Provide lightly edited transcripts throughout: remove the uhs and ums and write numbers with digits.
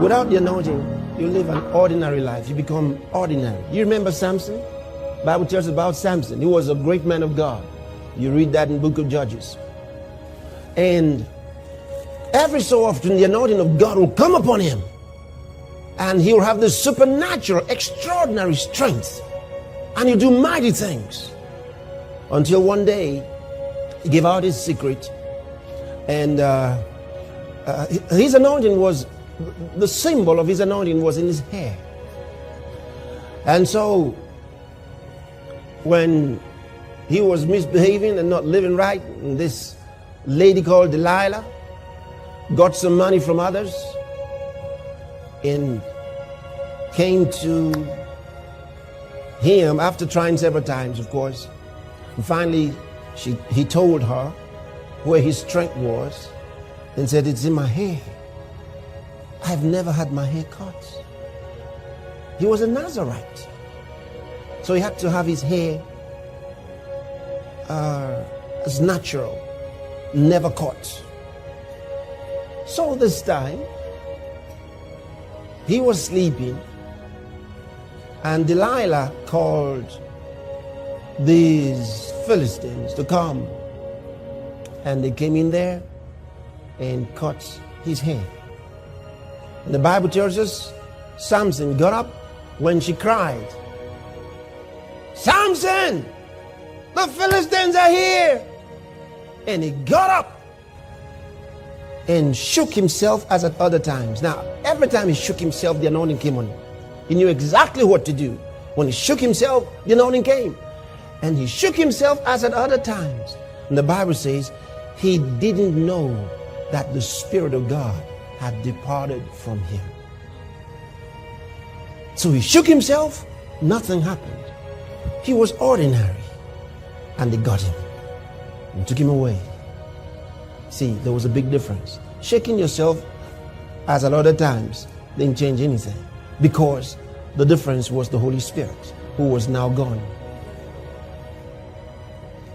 Without the anointing, you live an ordinary life. You become ordinary. You remember Samson? The Bible tells us about Samson. He was a great man of God. You read that in the book of Judges. And every so often, the anointing of God will come upon him. And he will have this supernatural, extraordinary strength. And he'll do mighty things. Until one day, he gave out his secret. And his anointing was, the symbol of his anointing was in his hair. And so, when he was misbehaving and not living right, and this lady called Delilah got some money from others and came to him after trying several times, of course. And finally, he told her where his strength was and said, "It's in my hair. I've never had my hair cut." He was a Nazarite, so he had to have his hair as natural, never cut. So this time, he was sleeping, and Delilah called these Philistines to come. And they came in there and cut his hair. And the Bible tells us Samson got up when she cried, "Samson, the Philistines are here!" And he got up and shook himself as at other times. Now, every time he shook himself, the anointing came on him. He knew exactly what to do. When he shook himself, the anointing came. And he shook himself as at other times. And the Bible says he didn't know that the Spirit of God had departed from him. So he shook himself, nothing happened. He was ordinary. And they got him and took him away. See, there was a big difference. Shaking yourself as at other times didn't change anything, because the difference was the Holy Spirit, who was now gone.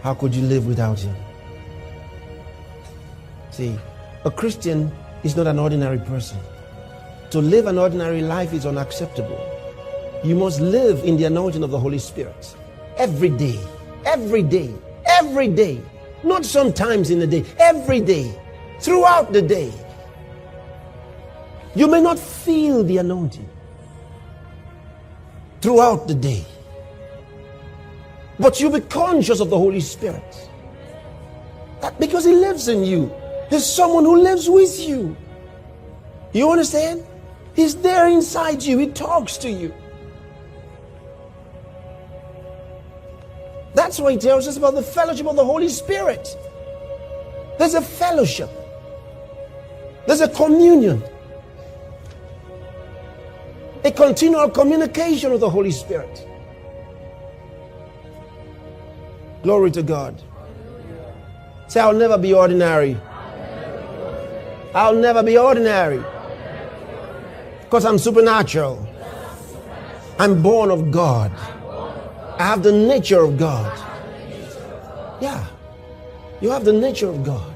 How could you live without him? See, a Christian is not an ordinary person. To live an ordinary life is unacceptable. You must live in the anointing of the Holy Spirit every day, every day, every day. Not sometimes in the day, every day, throughout the day. You may not feel the anointing throughout the day, but you'll be conscious of the Holy Spirit. Because he lives in you. There's someone who lives with you. You understand? He's there inside you. He talks to you. That's why he tells us about the fellowship of the Holy Spirit. There's a fellowship. There's a communion. A continual communication with the Holy Spirit. Glory to God. Say, I'll never be ordinary. I'll never be ordinary. Because I'm supernatural. I'm born of God. I have the nature of God. Yeah. You have the nature of God.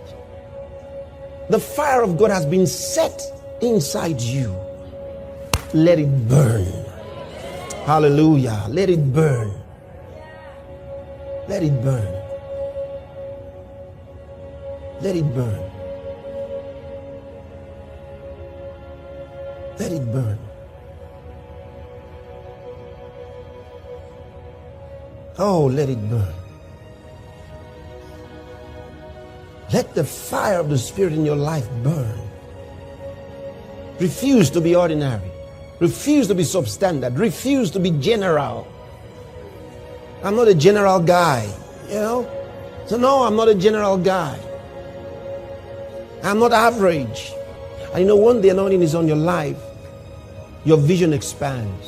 The fire of God has been set inside you. Let it burn. Hallelujah. Let it burn. Let it burn. Let it burn. Let it burn. Oh, let it burn. Let the fire of the Spirit in your life burn. Refuse to be ordinary. Refuse to be substandard. Refuse to be general. I'm not a general guy, you know. So no, I'm not a general guy. I'm not average. And you know, when the anointing is on your life, your vision expands.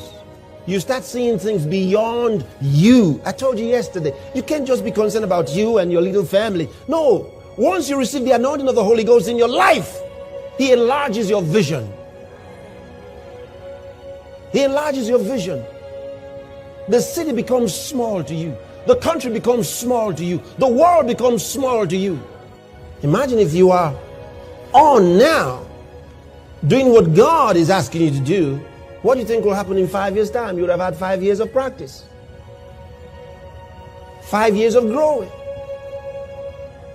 You start seeing things beyond you. I told you yesterday, you can't just be concerned about you and your little family. No, once you receive the anointing of the Holy Ghost in your life, he enlarges your vision. He enlarges your vision. The city becomes small to you. The country becomes small to you. The world becomes small to you. Imagine if you are on now, doing what God is asking you to do, what do you think will happen in 5 years' time? You would have had 5 years of practice, 5 years of growing.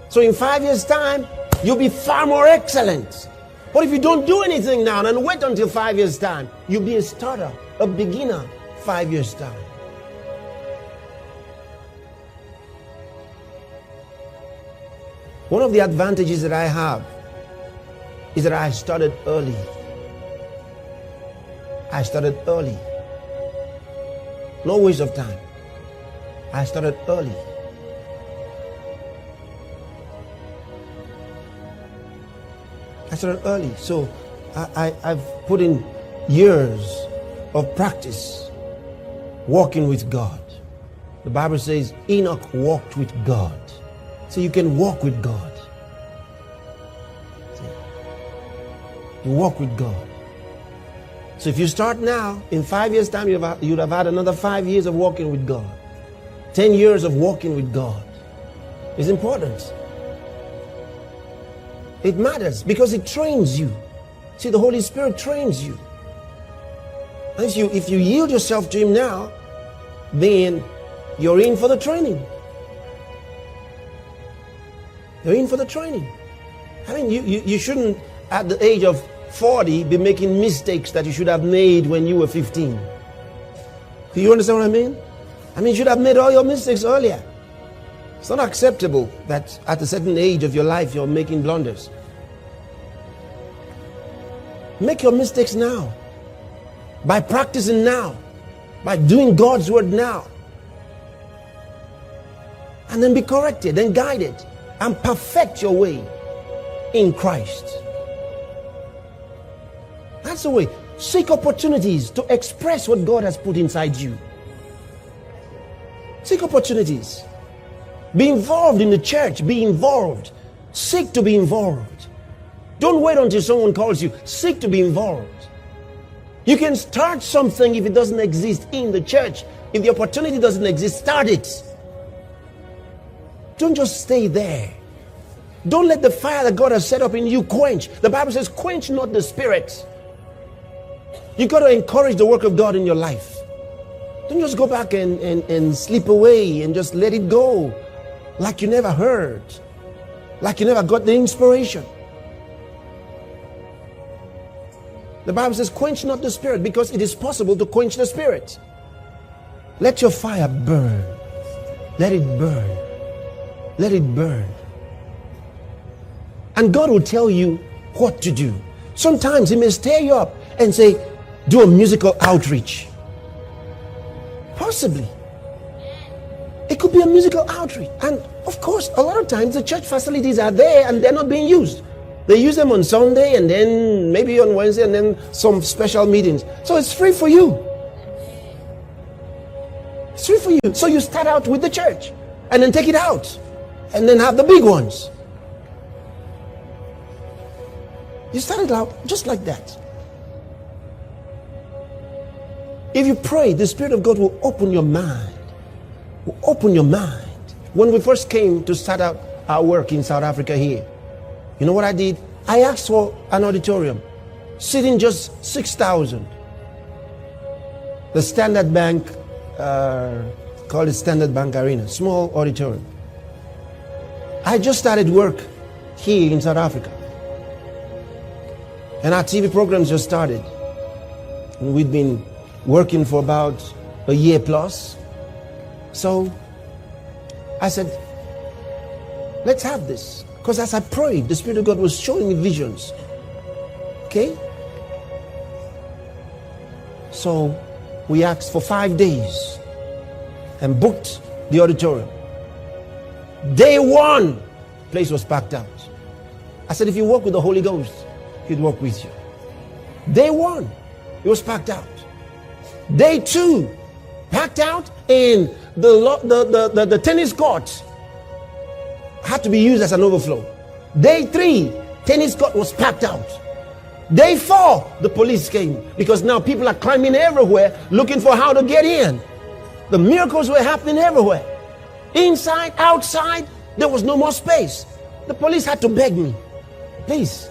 So in 5 years' time, you'll be far more excellent. But if you don't do anything now and wait until 5 years' time, you'll be a starter, a beginner 5 years' time. One of the advantages that I have is that I started early. I started early. No waste of time. I started early. I started early. So I've put in years of practice walking with God. The Bible says Enoch walked with God. So you can walk with God. See? You walk with God. So if you start now, in 5 years' time, you'd have had another 5 years of walking with God. 10 years of walking with God. It's important. It matters because it trains you. See, the Holy Spirit trains you. And if you yield yourself to Him now, then you're in for the training. You're in for the training. I mean, you shouldn't, at the age of 40, be making mistakes that you should have made when you were 15. Do you understand what I mean? I mean, you should have made all your mistakes earlier. It's not acceptable that at a certain age of your life you're making blunders. Make your mistakes now. By practicing now. By doing God's word now. And then be corrected and guided. And perfect your way in Christ. That's the way. Seek opportunities to express what God has put inside you. Seek opportunities. Be involved in the church. Be involved. Seek to be involved. Don't wait until someone calls you. Seek to be involved. You can start something if it doesn't exist in the church. If the opportunity doesn't exist, start it. Don't just stay there. Don't let the fire that God has set up in you quench. The Bible says, quench not the spirit. You got to encourage the work of God in your life. Don't just go back and slip away and just let it go like you never heard, like you never got the inspiration. The Bible says, quench not the spirit, because it is possible to quench the spirit. Let your fire burn. Let it burn. Let it burn. And God will tell you what to do. Sometimes He may stir you up and say, do a musical outreach. Possibly. It could be a musical outreach. And of course, a lot of times the church facilities are there and they're not being used. They use them on Sunday and then maybe on Wednesday and then some special meetings. So it's free for you. It's free for you. So you start out with the church and then take it out and then have the big ones. You start it out just like that. If you pray, the Spirit of God will open your mind. Will open your mind. When we first came to start out our work in South Africa here, you know what I did? I asked for an auditorium, sitting just 6,000. The Standard Bank, called it Standard Bank Arena, small auditorium. I just started work here in South Africa. And our TV programs just started. And we'd been working for about a year plus. So I said, let's have this. Because as I prayed, the Spirit of God was showing me visions. Okay? So we asked for 5 days and booked the auditorium. Day one, place was packed out. I said, if you walk with the Holy Ghost, He'd walk with you. Day one, it was packed out. Day two, packed out, and the tennis court had to be used as an overflow. Day three, tennis court was packed out. Day four, the police came because now people are climbing everywhere looking for how to get in. The miracles were happening everywhere. Inside, outside, there was no more space. The police had to beg me, please,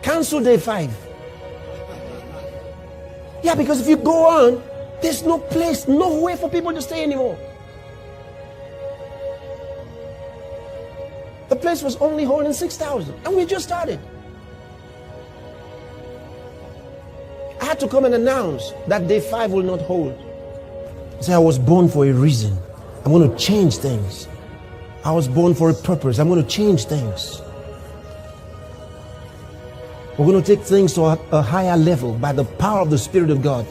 Cancel day 5. Yeah, because if you go on, there's no place, nowhere for people to stay anymore. The place was only holding 6,000, and we just started. I had to come and announce that day 5 will not hold. Say, I was born for a reason. I'm going to change things. I was born for a purpose. I'm going to change things. We're going to take things to a higher level by the power of the Spirit of God.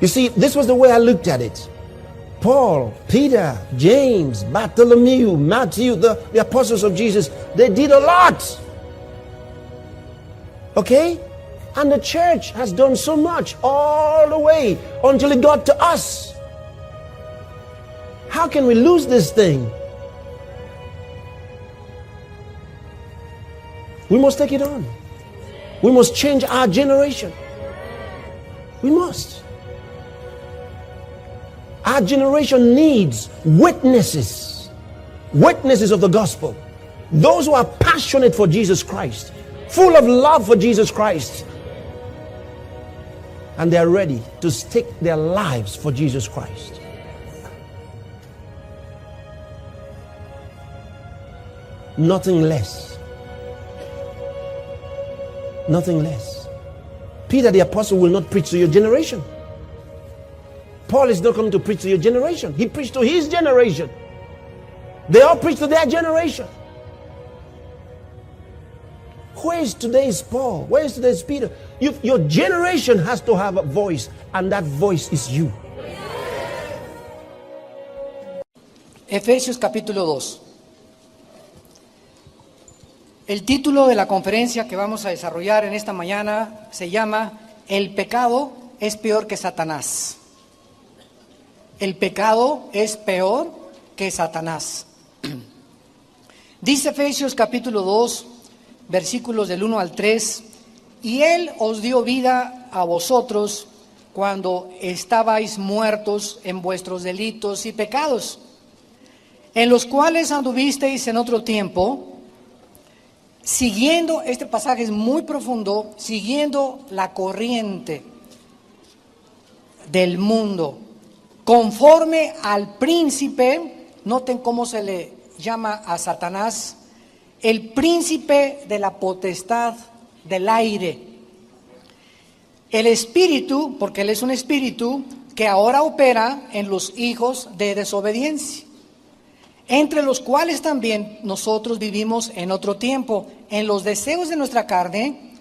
You see, this was the way I looked at it. Paul, Peter, James, Bartholomew, Matthew, the apostles of Jesus, they did a lot. Okay? And the church has done so much all the way until it got to us. How can we lose this thing? We must take it on. We must change our generation. We must. Our generation needs witnesses. Witnesses of the gospel. Those who are passionate for Jesus Christ. Full of love for Jesus Christ. And they are ready to stake their lives for Jesus Christ. Nothing less. Nothing less. Peter the apostle will not preach to your generation. Paul is not coming to preach to your generation. He preached to his generation. They all preach to their generation. Where is today's Paul? Where is today's Peter? Your generation has to have a voice, and that voice is you. Efesios capítulo 2. El título de la conferencia que vamos a desarrollar en esta mañana se llama El pecado es peor que Satanás. El pecado es peor que Satanás. Dice Efesios capítulo 2, versículos del 1 al 3, y Él os dio vida a vosotros cuando estabais muertos en vuestros delitos y pecados, en los cuales anduvisteis en otro tiempo, siguiendo, este pasaje es muy profundo, siguiendo la corriente del mundo, conforme al príncipe, noten cómo se le llama a Satanás, el príncipe de la potestad del aire. El espíritu, porque él es un espíritu que ahora opera en los hijos de desobediencia, entre los cuales también nosotros vivimos en otro tiempo, en los deseos de nuestra carne,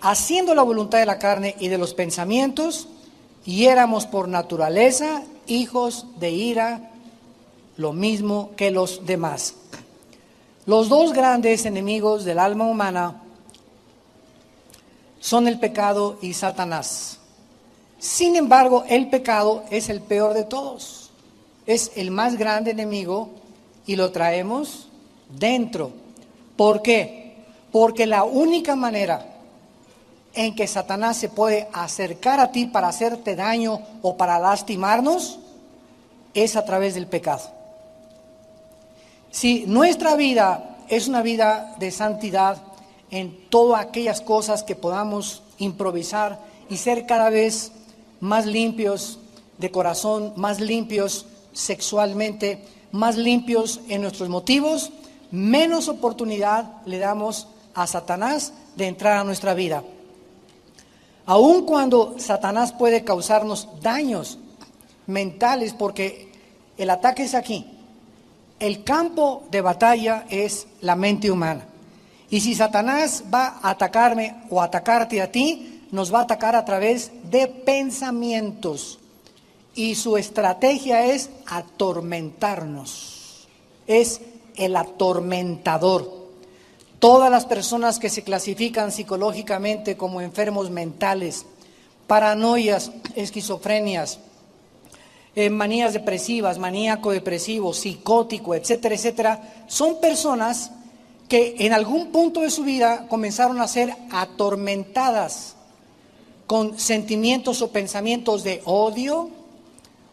haciendo la voluntad de la carne y de los pensamientos, y éramos por naturaleza hijos de ira, lo mismo que los demás. Los dos grandes enemigos del alma humana son el pecado y Satanás. Sin embargo, el pecado es el peor de todos. Es el más grande enemigo y lo traemos dentro. ¿Por qué? Porque la única manera en que Satanás se puede acercar a ti para hacerte daño o para lastimarnos es a través del pecado. Si nuestra vida es una vida de santidad en todas aquellas cosas que podamos improvisar y ser cada vez más limpios de corazón, más limpios sexualmente, más limpios en nuestros motivos, menos oportunidad le damos a Satanás de entrar a nuestra vida. Aun cuando Satanás puede causarnos daños mentales, porque el ataque es aquí. El campo de batalla es la mente humana. Y si Satanás va a atacarme o atacarte a ti, nos va a atacar a través de pensamientos. Y su estrategia es atormentarnos. Es el atormentador. Todas las personas que se clasifican psicológicamente como enfermos mentales, paranoias, esquizofrenias, manías depresivas, maníaco depresivo, psicótico, etcétera, etcétera, son personas que en algún punto de su vida comenzaron a ser atormentadas con sentimientos o pensamientos de odio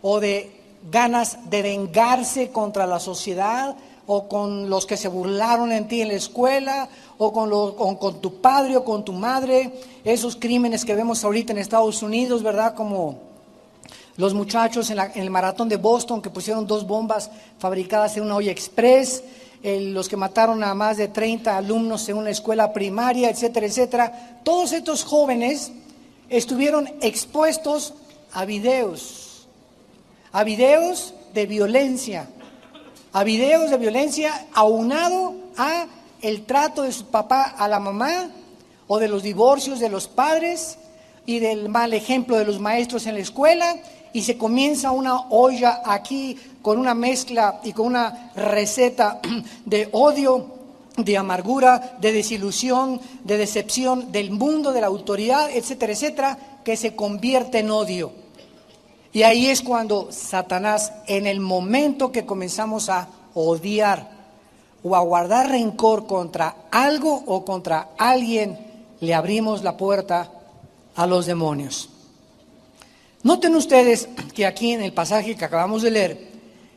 o de ganas de vengarse contra la sociedad o con los que se burlaron en ti en la escuela, o con tu padre o con tu madre, esos crímenes que vemos ahorita en Estados Unidos, ¿verdad? Como los muchachos en el maratón de Boston que pusieron 2 bombas fabricadas en una olla express, los que mataron a más de 30 alumnos en una escuela primaria, etcétera, etcétera. Todos estos jóvenes estuvieron expuestos a videos de violencia, aunado a el trato de su papá a la mamá, o de los divorcios de los padres y del mal ejemplo de los maestros en la escuela, y se comienza una olla aquí con una mezcla y con una receta de odio, de amargura, de desilusión, de decepción del mundo, de la autoridad, etcétera, etcétera, que se convierte en odio. Y ahí es cuando Satanás, en el momento que comenzamos a odiar o a guardar rencor contra algo o contra alguien, le abrimos la puerta a los demonios. Noten ustedes que aquí en el pasaje que acabamos de leer,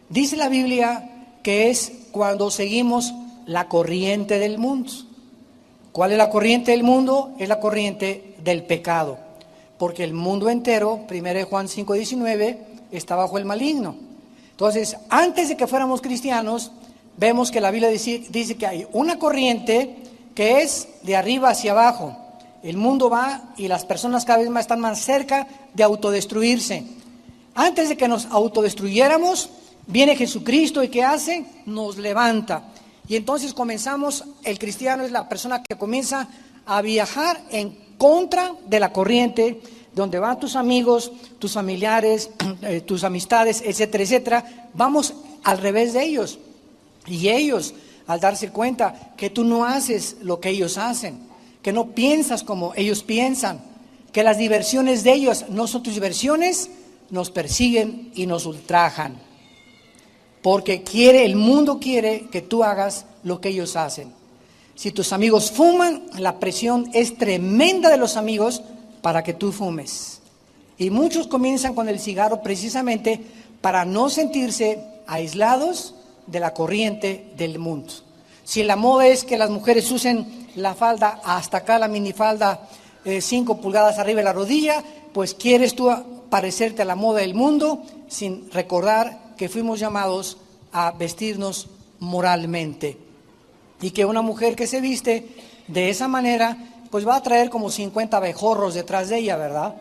dice la Biblia que es cuando seguimos la corriente del mundo. ¿Cuál es la corriente del mundo? Es la corriente del pecado. Porque el mundo entero, 1 Juan 5:19, está bajo el maligno. Entonces, antes de que fuéramos cristianos, vemos que la Biblia dice que hay una corriente que es de arriba hacia abajo. El mundo va y las personas cada vez más están más cerca de autodestruirse. Antes de que nos autodestruyéramos, viene Jesucristo y ¿qué hace? Nos levanta. Y entonces comenzamos, el cristiano es la persona que comienza a viajar en contra de la corriente, donde van tus amigos, tus familiares, tus amistades, etcétera, etcétera. Vamos al revés de ellos. Y ellos, al darse cuenta que tú no haces lo que ellos hacen, que no piensas como ellos piensan, que las diversiones de ellos no son tus diversiones, nos persiguen y nos ultrajan. Porque el mundo quiere que tú hagas lo que ellos hacen. Si tus amigos fuman, la presión es tremenda de los amigos para que tú fumes. Y muchos comienzan con el cigarro precisamente para no sentirse aislados de la corriente del mundo. Si la moda es que las mujeres usen la falda hasta acá, la minifalda 5 pulgadas arriba de la rodilla, pues quieres tú parecerte a la moda del mundo sin recordar que fuimos llamados a vestirnos moralmente. Y que una mujer que se viste de esa manera, pues va a traer como 50 abejorros detrás de ella, ¿verdad?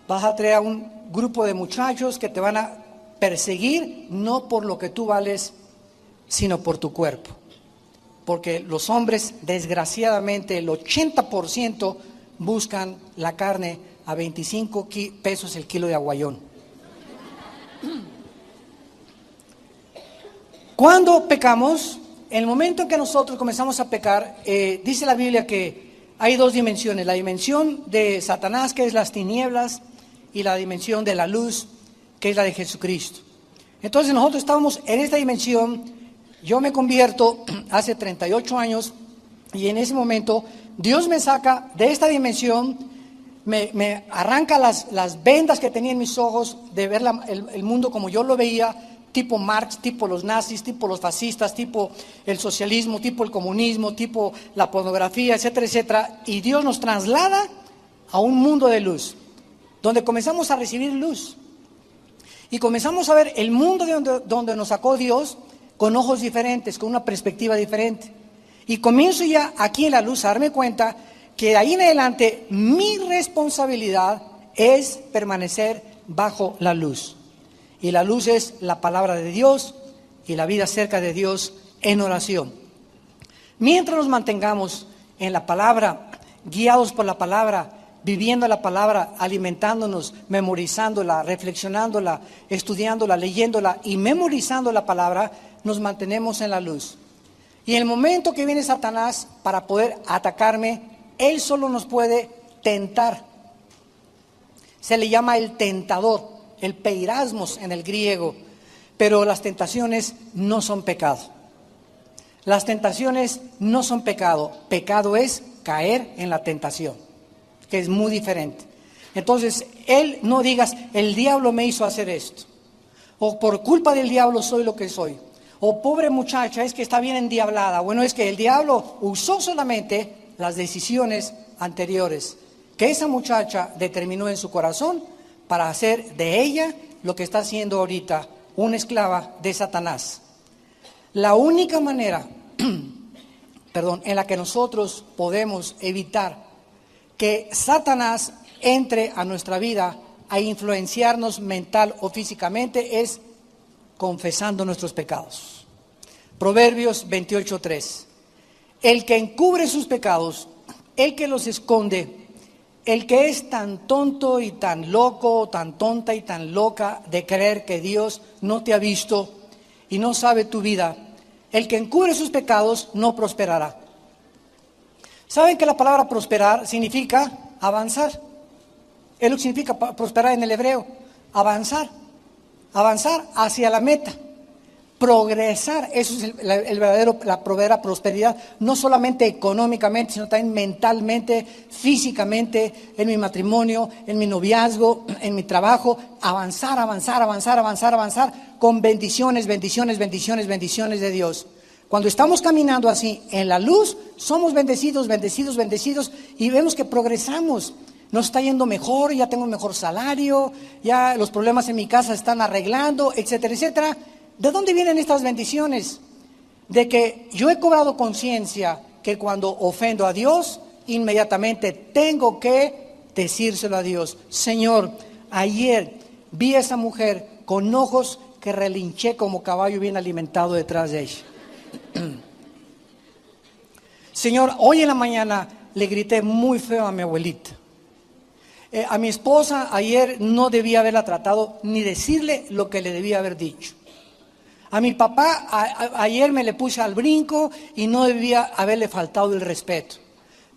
Vas a traer a un grupo de muchachos que te van a perseguir, no por lo que tú vales, sino por tu cuerpo. Porque los hombres, desgraciadamente, el 80% buscan la carne a 25 pesos el kilo de aguayón. Cuando pecamos, en el momento en que nosotros comenzamos a pecar, dice la Biblia que hay 2 dimensiones, la dimensión de Satanás, que es las tinieblas, y la dimensión de la luz, que es la de Jesucristo. Entonces nosotros estábamos en esta dimensión. Yo me convierto hace 38 años y en ese momento Dios me saca de esta dimensión, me arranca las vendas que tenía en mis ojos de ver el mundo como yo lo veía, tipo Marx, tipo los nazis, tipo los fascistas, tipo el socialismo, tipo el comunismo, tipo la pornografía, etcétera, etcétera. Y Dios nos traslada a un mundo de luz, donde comenzamos a recibir luz. Y comenzamos a ver el mundo donde nos sacó Dios con ojos diferentes, con una perspectiva diferente. Y comienzo ya aquí en la luz a darme cuenta que de ahí en adelante mi responsabilidad es permanecer bajo la luz. Y la luz es la palabra de Dios y la vida cerca de Dios en oración. Mientras nos mantengamos en la palabra, guiados por la palabra, viviendo la palabra, alimentándonos, memorizándola, reflexionándola, estudiándola, leyéndola y memorizando la palabra, nos mantenemos en la luz. Y en el momento que viene Satanás para poder atacarme, él solo nos puede tentar. Se le llama el tentador, el peirasmos en el griego, pero las tentaciones no son pecado. Las tentaciones no son pecado. Pecado es caer en la tentación, que es muy diferente. Entonces, no digas, el diablo me hizo hacer esto, o por culpa del diablo soy lo que soy, o pobre muchacha, es que está bien endiablada. Bueno, es que el diablo usó solamente las decisiones anteriores que esa muchacha determinó en su corazón para hacer de ella lo que está haciendo ahorita, una esclava de Satanás. La única manera, en la que nosotros podemos evitar que Satanás entre a nuestra vida a influenciarnos mental o físicamente es confesando nuestros pecados. Proverbios 28:3. El que encubre sus pecados, el que los esconde, el que es tan tonto y tan loco, tan tonta y tan loca de creer que Dios no te ha visto y no sabe tu vida, el que encubre sus pecados no prosperará. ¿Saben que la palabra prosperar significa avanzar? Es lo que significa prosperar en el hebreo, avanzar hacia la meta, progresar. Eso es la verdadera prosperidad, no solamente económicamente, sino también mentalmente, físicamente, en mi matrimonio, en mi noviazgo, en mi trabajo. Avanzar, con bendiciones de Dios. Cuando estamos caminando así en la luz, somos bendecidos y vemos que progresamos. Nos está yendo mejor, ya tengo un mejor salario, ya los problemas en mi casa se están arreglando, etcétera, etcétera. ¿De dónde vienen estas bendiciones? De que yo he cobrado conciencia que cuando ofendo a Dios, inmediatamente tengo que decírselo a Dios. Señor, ayer vi a esa mujer con ojos que relinché como caballo bien alimentado detrás de ella. Señor, hoy en la mañana le grité muy feo a mi abuelita. A mi esposa ayer no debía haberla tratado ni decirle lo que le debía haber dicho. A mi papá ayer me le puse al brinco y no debía haberle faltado el respeto.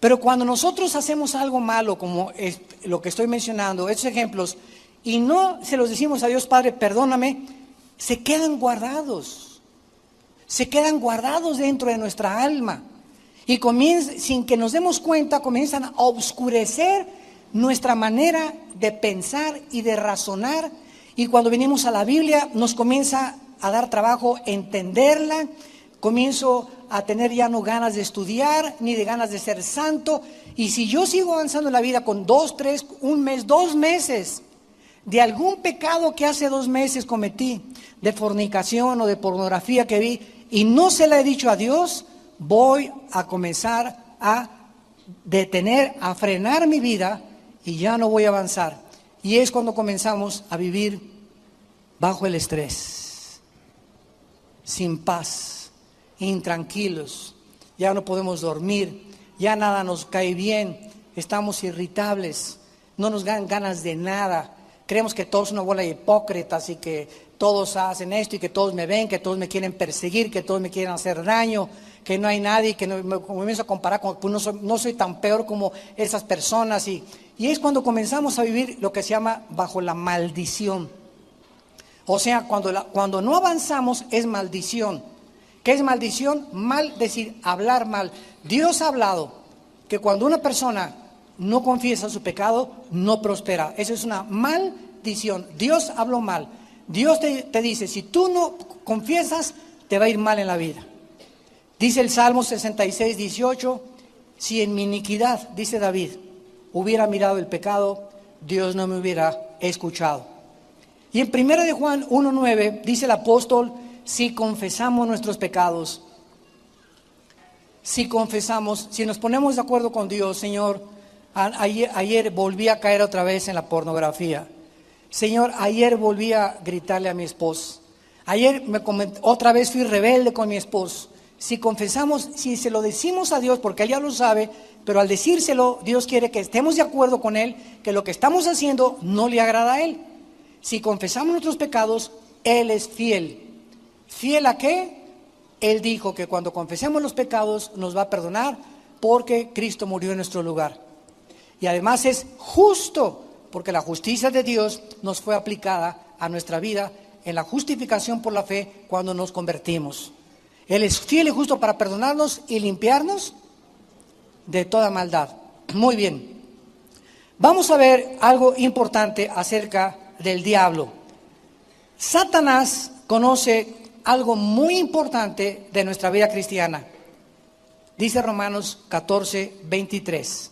Pero cuando nosotros hacemos algo malo, como es lo que estoy mencionando, estos ejemplos, y no se los decimos a Dios, Padre, perdóname, se quedan guardados dentro de nuestra alma. Y sin que nos demos cuenta, comienzan a oscurecer nuestra manera de pensar y de razonar, y cuando venimos a la Biblia nos comienza a dar trabajo entenderla, comienzo a tener ya no ganas de estudiar, ni de ganas de ser santo, y si yo sigo avanzando en la vida con 2, 3, un mes, 2 meses, de algún pecado que hace 2 meses cometí, de fornicación o de pornografía que vi, y no se la he dicho a Dios, voy a comenzar a detener, a frenar mi vida, y ya no voy a avanzar. Y es cuando comenzamos a vivir bajo el estrés, sin paz, intranquilos, ya no podemos dormir, ya nada nos cae bien, estamos irritables, no nos dan ganas de nada, creemos que todos son una bola de hipócritas y que todos hacen esto y que todos me ven, que todos me quieren perseguir, que todos me quieren hacer daño, que no hay nadie, que me comienzo a comparar con, pues no soy tan peor como esas personas, y es cuando comenzamos a vivir lo que se llama bajo la maldición. O sea, cuando no avanzamos es maldición. ¿Qué es maldición? Mal, decir, hablar mal. Dios ha hablado que cuando una persona no confiesa su pecado, no prospera. Eso es una maldición. Dios habló mal. Dios te dice, si tú no confiesas, te va a ir mal en la vida. Dice el Salmo 66:18, si en mi iniquidad, dice David, hubiera mirado el pecado, Dios no me hubiera escuchado. Y en 1 de Juan 1:9 dice el apóstol, si confesamos nuestros pecados, si nos ponemos de acuerdo con Dios, Señor, ayer volví a caer otra vez en la pornografía. Señor, ayer volví a gritarle a mi esposo. Ayer otra vez fui rebelde con mi esposo. Si confesamos, si se lo decimos a Dios, porque Él ya lo sabe, pero al decírselo, Dios quiere que estemos de acuerdo con Él, que lo que estamos haciendo no le agrada a Él. Si confesamos nuestros pecados, Él es fiel. ¿Fiel a qué? Él dijo que cuando confesemos los pecados nos va a perdonar porque Cristo murió en nuestro lugar. Y además es justo, porque la justicia de Dios nos fue aplicada a nuestra vida en la justificación por la fe cuando nos convertimos. Él es fiel y justo para perdonarnos y limpiarnos de toda maldad. Muy bien. Vamos a ver algo importante acerca del diablo. Satanás conoce algo muy importante de nuestra vida cristiana. Dice Romanos 14:23.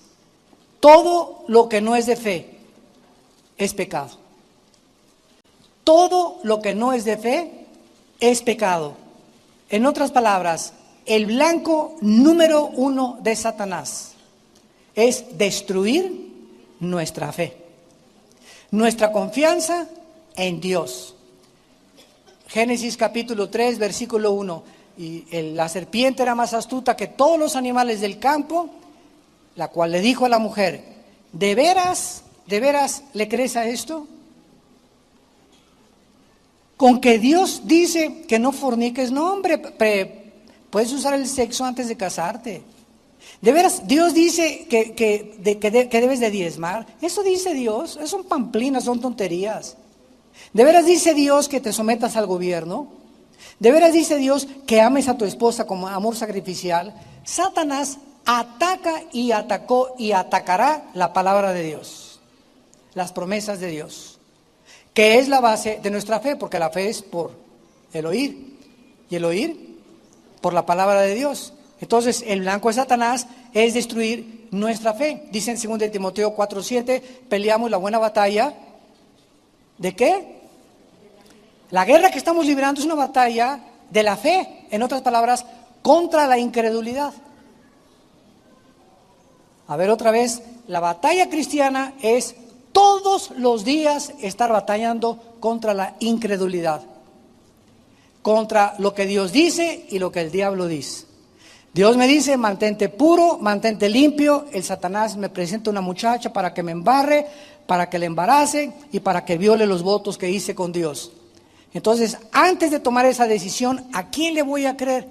Todo lo que no es de fe es pecado. Todo lo que no es de fe es pecado. En otras palabras, el blanco número 1 de Satanás es destruir nuestra fe, nuestra confianza en Dios. Génesis capítulo 3, versículo 1. Y la serpiente era más astuta que todos los animales del campo, la cual le dijo a la mujer: ¿de veras le crees a esto? Con que Dios dice que no forniques, no hombre, puedes usar el sexo antes de casarte. De veras, Dios dice que debes de diezmar. Eso dice Dios, eso son pamplinas, son tonterías. De veras dice Dios que te sometas al gobierno. De veras dice Dios que ames a tu esposa como amor sacrificial. Satanás ataca y atacó y atacará la palabra de Dios, las promesas de Dios, que es la base de nuestra fe, porque la fe es por el oír, y el oír por la palabra de Dios. Entonces, el blanco de Satanás es destruir nuestra fe. Dice en 2 Timoteo 4:7, peleamos la buena batalla. ¿De qué? La guerra que estamos librando es una batalla de la fe, en otras palabras, contra la incredulidad. A ver otra vez, la batalla cristiana es todos los días estar batallando contra la incredulidad, contra lo que Dios dice y lo que el diablo dice. Dios me dice: mantente puro, mantente limpio. El Satanás me presenta una muchacha para que me embarre, para que le embarace y para que viole los votos que hice con Dios. Entonces, antes de tomar esa decisión, ¿a quién le voy a creer?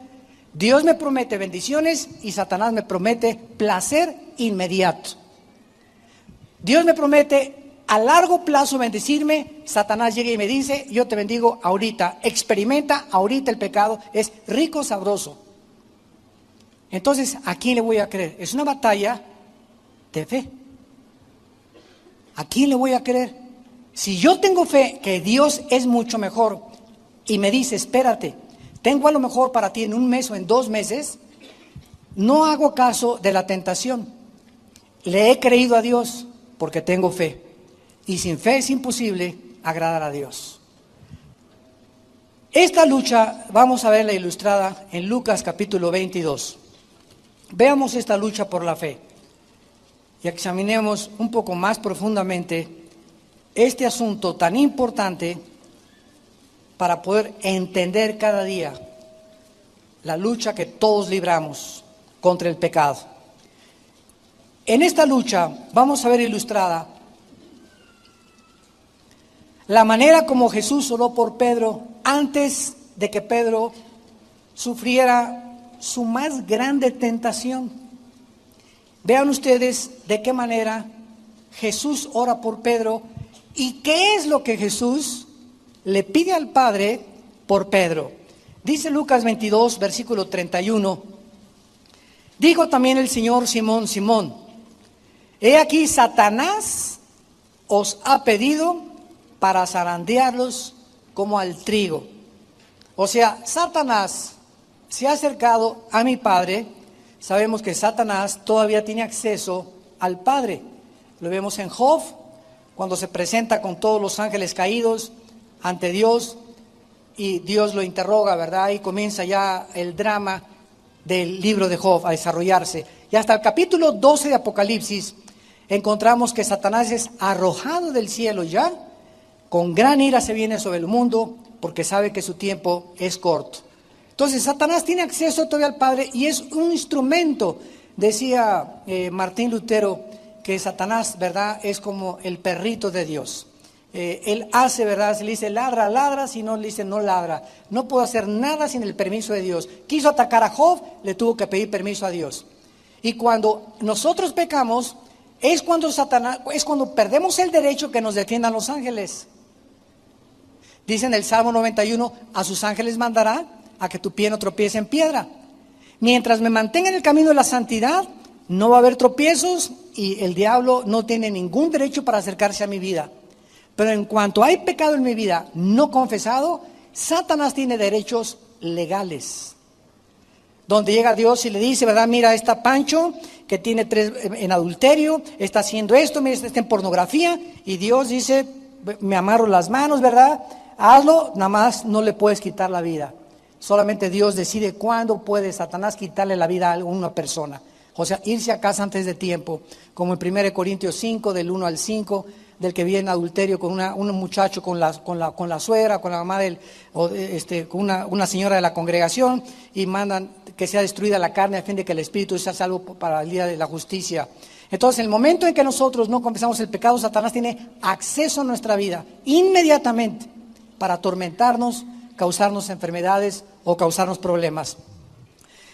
Dios me promete bendiciones y Satanás me promete placer inmediato. Dios me promete a largo plazo bendecirme. Satanás llega y me dice: yo te bendigo ahorita, experimenta ahorita el pecado, es rico, sabroso. Entonces, ¿a quién le voy a creer? Es una batalla de fe. ¿A quién le voy a creer? Si yo tengo fe que Dios es mucho mejor y me dice: espérate, tengo a lo mejor para ti en 1 mes o en 2 meses, no hago caso de la tentación. Le he creído a Dios porque tengo fe. Y sin fe es imposible agradar a Dios. Esta lucha vamos a verla ilustrada en Lucas capítulo 22. Veamos esta lucha por la fe y examinemos un poco más profundamente este asunto tan importante para poder entender cada día la lucha que todos libramos contra el pecado. En esta lucha vamos a ver ilustrada la manera como Jesús oró por Pedro antes de que Pedro sufriera su más grande tentación. Vean ustedes de qué manera Jesús ora por Pedro y qué es lo que Jesús le pide al Padre por Pedro. Dice Lucas 22, versículo 31. Dijo también el Señor: Simón, Simón, he aquí Satanás os ha pedido para zarandearlos como al trigo. O sea, Satanás se ha acercado a mi Padre. Sabemos que Satanás todavía tiene acceso al Padre. Lo vemos en Job, cuando se presenta con todos los ángeles caídos ante Dios y Dios lo interroga, ¿verdad? Y comienza ya el drama del libro de Job a desarrollarse. Y hasta el capítulo 12 de Apocalipsis encontramos que Satanás es arrojado del cielo ya, con gran ira se viene sobre el mundo porque sabe que su tiempo es corto. Entonces Satanás tiene acceso todavía al Padre y es un instrumento. Decía Martín Lutero que Satanás, ¿verdad?, es como el perrito de Dios. Él hace, ¿verdad? Si le dice ladra, ladra; si no le dice no ladra. No puede hacer nada sin el permiso de Dios. Quiso atacar a Job, le tuvo que pedir permiso a Dios. Y cuando nosotros pecamos, es cuando perdemos el derecho que nos defiendan los ángeles. Dice en el Salmo 91: a sus ángeles mandará a que tu pie no tropiece en piedra. Mientras me mantenga en el camino de la santidad, no va a haber tropiezos y el diablo no tiene ningún derecho para acercarse a mi vida. Pero en cuanto hay pecado en mi vida no confesado, Satanás tiene derechos legales. Donde llega Dios y le dice, ¿verdad? Mira, está Pancho, que tiene 3 en adulterio, está haciendo esto, mira, está en pornografía. Y Dios dice, me amarro las manos, ¿verdad? Hazlo, nada más no le puedes quitar la vida. Solamente Dios decide cuándo puede Satanás quitarle la vida a una persona. O sea, irse a casa antes de tiempo, como en 1 Corintios 5, del 1 al 5, del que viene en adulterio con un muchacho, con la suegra, con la mamá con una señora de la congregación, y mandan que sea destruida la carne a fin de que el espíritu sea salvo para el día de la justicia. Entonces, en el momento en que nosotros no confesamos el pecado, Satanás tiene acceso a nuestra vida inmediatamente para atormentarnos, causarnos enfermedades o causarnos problemas.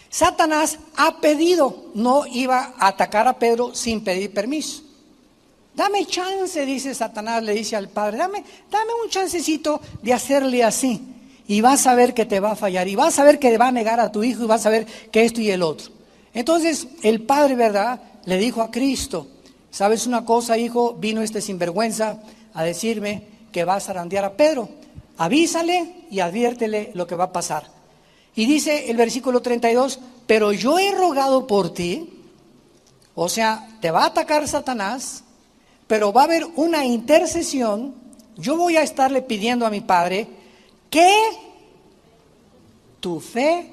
Satanás ha pedido, no iba a atacar a Pedro sin pedir permiso. Dame chance, dice Satanás, le dice al padre, dame un chancecito de hacerle así. Y vas a ver que te va a fallar, y vas a ver que va a negar a tu hijo, y vas a ver que esto y el otro. Entonces el padre, ¿verdad?, le dijo a Cristo, ¿sabes una cosa, hijo? Vino este sinvergüenza a decirme que va a zarandear a Pedro. Avísale y adviértele lo que va a pasar. Y dice el versículo 32, pero yo he rogado por ti, o sea, te va a atacar Satanás, pero va a haber una intercesión. Yo voy a estarle pidiendo a mi padre que tu fe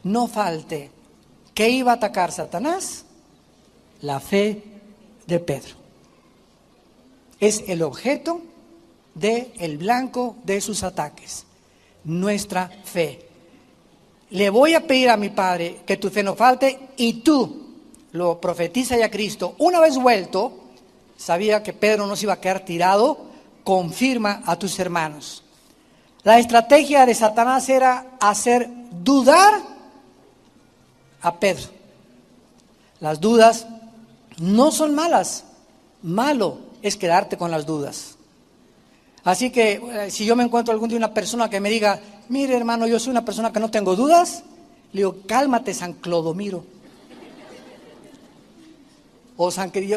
no falte. ¿Qué iba a atacar Satanás? La fe de Pedro. Es el objeto del blanco de sus ataques, nuestra fe. Le voy a pedir a mi padre que tu fe no falte, y tú lo profetiza ya Cristo. Una vez vuelto, sabía que Pedro no se iba a quedar tirado, confirma a tus hermanos. La estrategia de Satanás era hacer dudar a Pedro. Las dudas no son malas, malo es quedarte con las dudas. Así que si yo me encuentro algún día una persona que me diga, mire hermano, yo soy una persona que no tengo dudas, le digo, cálmate San Clodomiro. O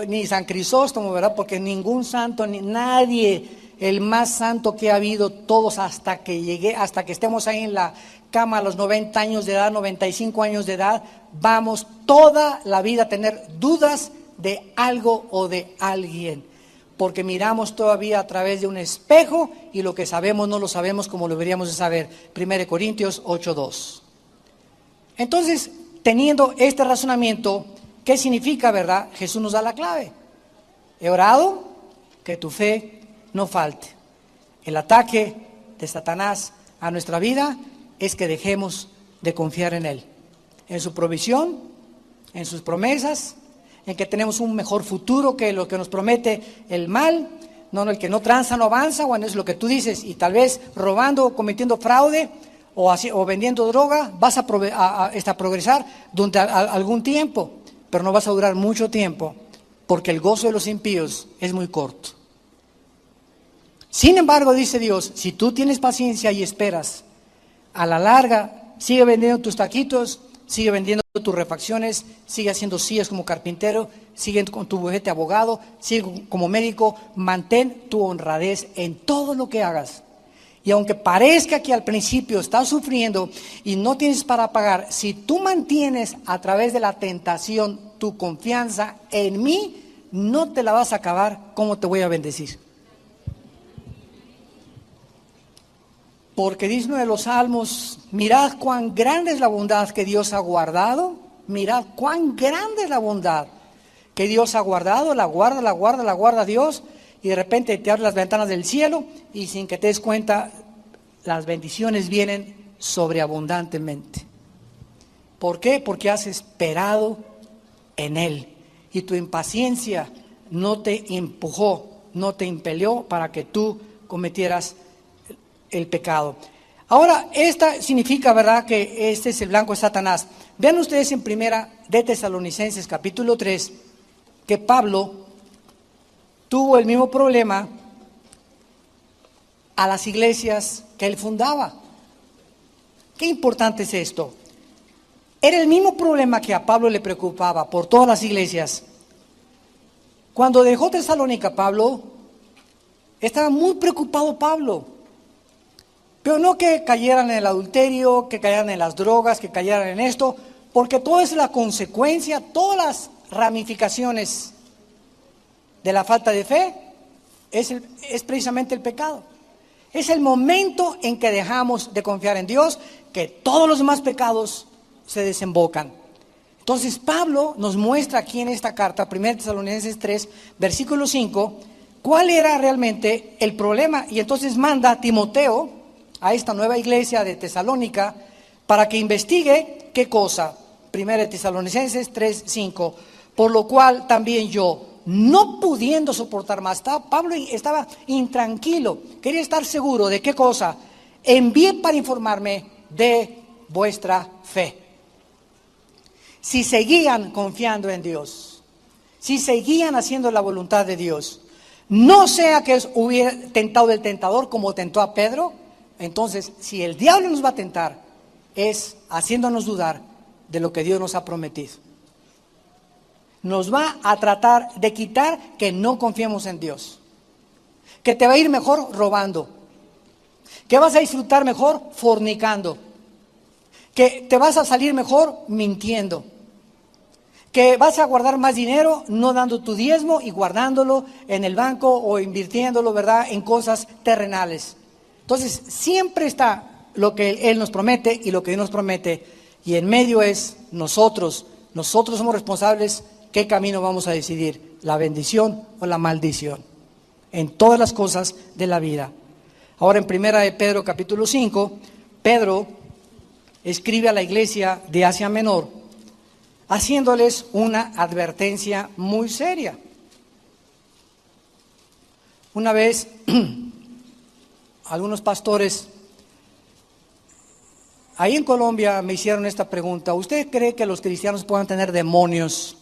ni San Crisóstomo, ¿verdad? Porque ningún santo, ni nadie, el más santo que ha habido, todos hasta que estemos ahí en la cama a los 90 años de edad, 95 años de edad, vamos toda la vida a tener dudas de algo o de alguien. Porque miramos todavía a través de un espejo y lo que sabemos no lo sabemos como lo deberíamos de saber. 1 Corintios 8:2. Entonces, teniendo este razonamiento, ¿qué significa, verdad? Jesús nos da la clave. He orado que tu fe no falte. El ataque de Satanás a nuestra vida es que dejemos de confiar en Él, en su provisión, en sus promesas, en que tenemos un mejor futuro que lo que nos promete el mal. No, el que no tranza no avanza. Bueno, es lo que tú dices, y tal vez robando o cometiendo fraude o vendiendo droga vas a progresar durante algún tiempo, pero no vas a durar mucho tiempo, porque el gozo de los impíos es muy corto. Sin embargo, dice Dios, si tú tienes paciencia y esperas, a la larga sigue vendiendo tus taquitos, sigue vendiendo tus refacciones, sigue haciendo sillas como carpintero, sigue con tu bufete abogado, sigue como médico. Mantén tu honradez en todo lo que hagas. Y aunque parezca que al principio estás sufriendo y no tienes para pagar, si tú mantienes a través de la tentación tu confianza en mí, no te la vas a acabar. ¿Cómo te voy a bendecir? Porque dice uno de los salmos, mirad cuán grande es la bondad que Dios ha guardado. Mirad cuán grande es la bondad que Dios ha guardado. La guarda Dios. Y de repente te abre las ventanas del cielo y sin que te des cuenta, las bendiciones vienen sobreabundantemente. ¿Por qué? Porque has esperado en Él. Y tu impaciencia no te empujó, no te impelió para que tú cometieras el pecado. Ahora, esta significa, ¿verdad?, que este es el blanco de Satanás. Vean ustedes en Primera de Tesalonicenses capítulo 3, que Pablo tuvo el mismo problema a las iglesias que él fundaba. Qué importante es esto. Era el mismo problema que a Pablo le preocupaba por todas las iglesias. Cuando dejó Tesalónica, Pablo estaba muy preocupado. Pablo Pero no que cayeran en el adulterio, que cayeran en las drogas, que cayeran en esto, porque todo es la consecuencia, todas las ramificaciones de la falta de fe es precisamente el pecado. Es el momento en que dejamos de confiar en Dios que todos los demás pecados se desembocan. Entonces Pablo nos muestra aquí en esta carta, 1 Tesalonicenses 3, versículo 5, cuál era realmente el problema. Y entonces manda a Timoteo a esta nueva iglesia de Tesalónica para que investigue qué cosa. 1 Tesalonicenses 3, 5, por lo cual también yo, no pudiendo soportar más, Pablo estaba intranquilo, quería estar seguro de qué cosa, envié para informarme de vuestra fe. Si seguían confiando en Dios, si seguían haciendo la voluntad de Dios, no sea que hubiera tentado el tentador como tentó a Pedro. Entonces, si el diablo nos va a tentar, es haciéndonos dudar de lo que Dios nos ha prometido. Nos va a tratar de quitar que no confiemos en Dios, que te va a ir mejor robando, que vas a disfrutar mejor fornicando, que te vas a salir mejor mintiendo, que vas a guardar más dinero no dando tu diezmo y guardándolo en el banco o invirtiéndolo, ¿verdad?, en cosas terrenales. Entonces siempre está lo que Él nos promete y lo que Dios nos promete, y en medio es nosotros somos responsables. ¿Qué camino vamos a decidir? ¿La bendición o la maldición? En todas las cosas de la vida. Ahora en 1 de Pedro capítulo 5, Pedro escribe a la iglesia de Asia Menor, haciéndoles una advertencia muy seria. Una vez, algunos pastores ahí en Colombia me hicieron esta pregunta: ¿usted cree que los cristianos puedan tener demonios?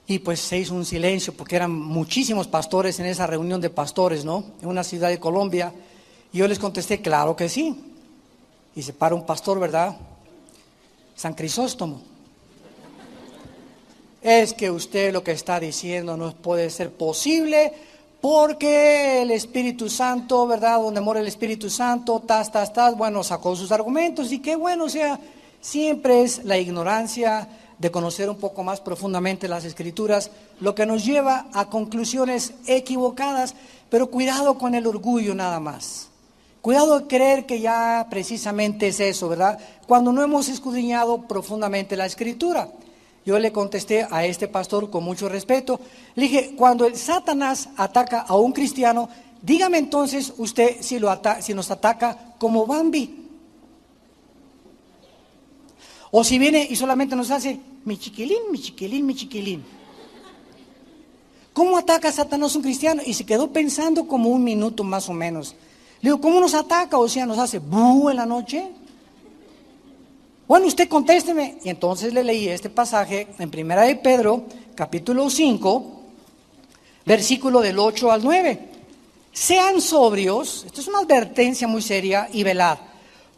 Y pues se hizo un silencio porque eran muchísimos pastores en esa reunión de pastores, ¿no?, en una ciudad de Colombia. Y yo les contesté, claro que sí. Y se para un pastor, ¿verdad?, San Crisóstomo. Es que usted lo que está diciendo no puede ser posible, porque el Espíritu Santo, ¿verdad?, donde mora el Espíritu Santo, bueno, sacó sus argumentos. Y qué bueno, o sea, siempre es la ignorancia de conocer un poco más profundamente las Escrituras lo que nos lleva a conclusiones equivocadas. Pero cuidado con el orgullo nada más. Cuidado de creer que ya precisamente es eso, ¿verdad?, cuando no hemos escudriñado profundamente la Escritura. Yo le contesté a este pastor con mucho respeto, le dije, cuando el Satanás ataca a un cristiano, dígame entonces usted si nos ataca como Bambi. O si viene y solamente nos hace mi chiquilín, mi chiquilín, mi chiquilín. ¿Cómo ataca Satanás a un cristiano? Y se quedó pensando como un minuto más o menos. Le digo, ¿cómo nos ataca? O sea, ¿nos hace bú en la noche? Bueno, usted contésteme. Y entonces le leí este pasaje en 1 de Pedro, capítulo 5, versículo del 8 al 9. Sean sobrios, esto es una advertencia muy seria, y velad,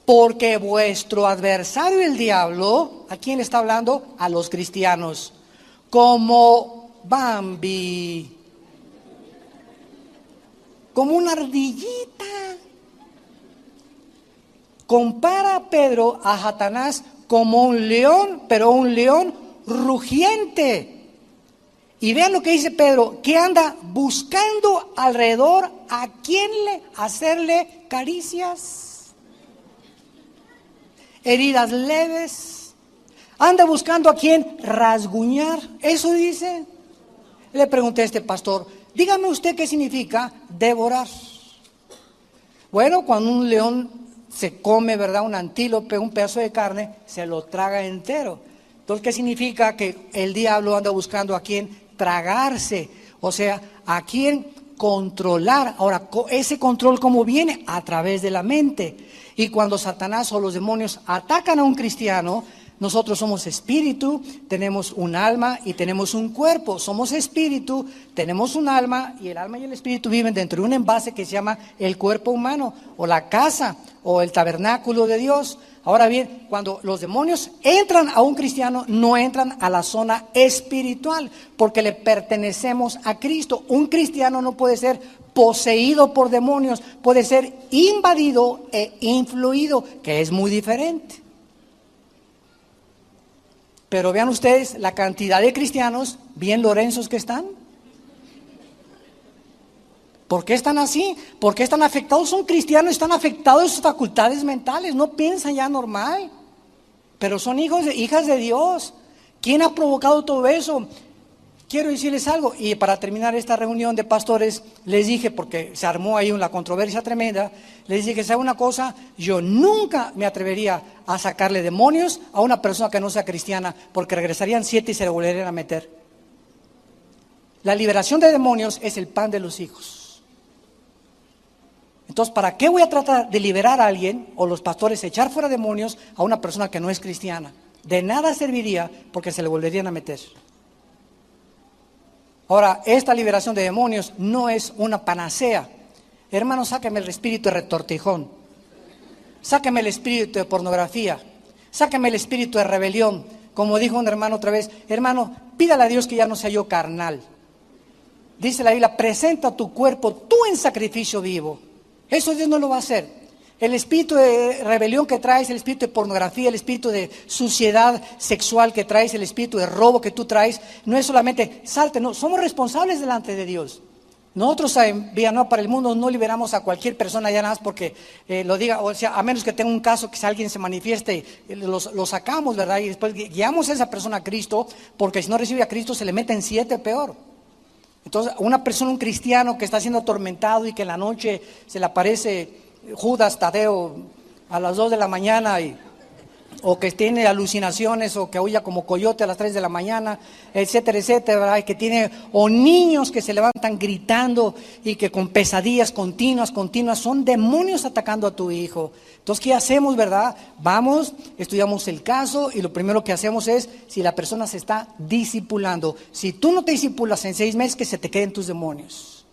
porque vuestro adversario el diablo, ¿a quién le está hablando? A los cristianos, como Bambi, como una ardillita. Compara a Pedro a Satanás como un león, pero un león rugiente. Y vean lo que dice Pedro, que anda buscando alrededor a quién hacerle caricias, heridas leves. Anda buscando a quién rasguñar. Eso dice. Le pregunté a este pastor, dígame usted qué significa devorar. Bueno, cuando un león se come, ¿verdad?, un antílope, un pedazo de carne, se lo traga entero. Entonces, ¿qué significa? Que el diablo anda buscando a quién tragarse, o sea, a quién controlar. Ahora, ese control, ¿cómo viene? A través de la mente. Y cuando Satanás o los demonios atacan a un cristiano, Nosotros somos espíritu, tenemos un alma y tenemos un cuerpo. Somos espíritu, tenemos un alma y el alma y el espíritu viven dentro de un envase que se llama el cuerpo humano o la casa o el tabernáculo de Dios. Ahora bien, cuando los demonios entran a un cristiano, no entran a la zona espiritual porque le pertenecemos a Cristo. Un cristiano no puede ser poseído por demonios, puede ser invadido e influido, que es muy diferente. Pero vean ustedes la cantidad de cristianos bien lorenzos que están. ¿Por qué están así? ¿Por qué están afectados? Son cristianos, están afectados de sus facultades mentales, no piensan ya normal. Pero son hijas de Dios. ¿Quién ha provocado todo eso? Quiero decirles algo, y para terminar esta reunión de pastores, les dije, porque se armó ahí una controversia tremenda, les dije que ¿sabe una cosa? Yo nunca me atrevería a sacarle demonios a una persona que no sea cristiana, porque regresarían 7 y se le volverían a meter. La liberación de demonios es el pan de los hijos. Entonces, ¿para qué voy a tratar de liberar a alguien, o los pastores echar fuera demonios a una persona que no es cristiana? De nada serviría porque se le volverían a meter. Ahora, esta liberación de demonios no es una panacea. Hermano, sáqueme el espíritu de retortijón. Sáqueme el espíritu de pornografía. Sáqueme el espíritu de rebelión. Como dijo un hermano otra vez, hermano, pídale a Dios que ya no sea yo carnal. Dice la Biblia, presenta tu cuerpo tú en sacrificio vivo. Eso Dios no lo va a hacer. El espíritu de rebelión que traes, el espíritu de pornografía, el espíritu de suciedad sexual que traes, el espíritu de robo que tú traes, no es solamente salte, no, somos responsables delante de Dios. Nosotros en Villanueva para el Mundo no liberamos a cualquier persona ya nada más porque lo diga, o sea, a menos que tenga un caso que si alguien se manifieste, lo sacamos, ¿verdad? Y después guiamos a esa persona a Cristo, porque si no recibe a Cristo se le meten 7 peor. Entonces, una persona, un cristiano que está siendo atormentado y que en la noche se le aparece Judas Tadeo a las 2 de la mañana o que tiene alucinaciones o que huya como coyote a las 3 de la mañana, etcétera, etcétera, ¿verdad? Y que tiene, o niños que se levantan gritando y que con pesadillas continuas, son demonios atacando a tu hijo. Entonces, ¿qué hacemos, verdad? Vamos, estudiamos el caso y lo primero que hacemos es si la persona se está discipulando. Si tú no te discipulas en 6 meses, que se te queden tus demonios.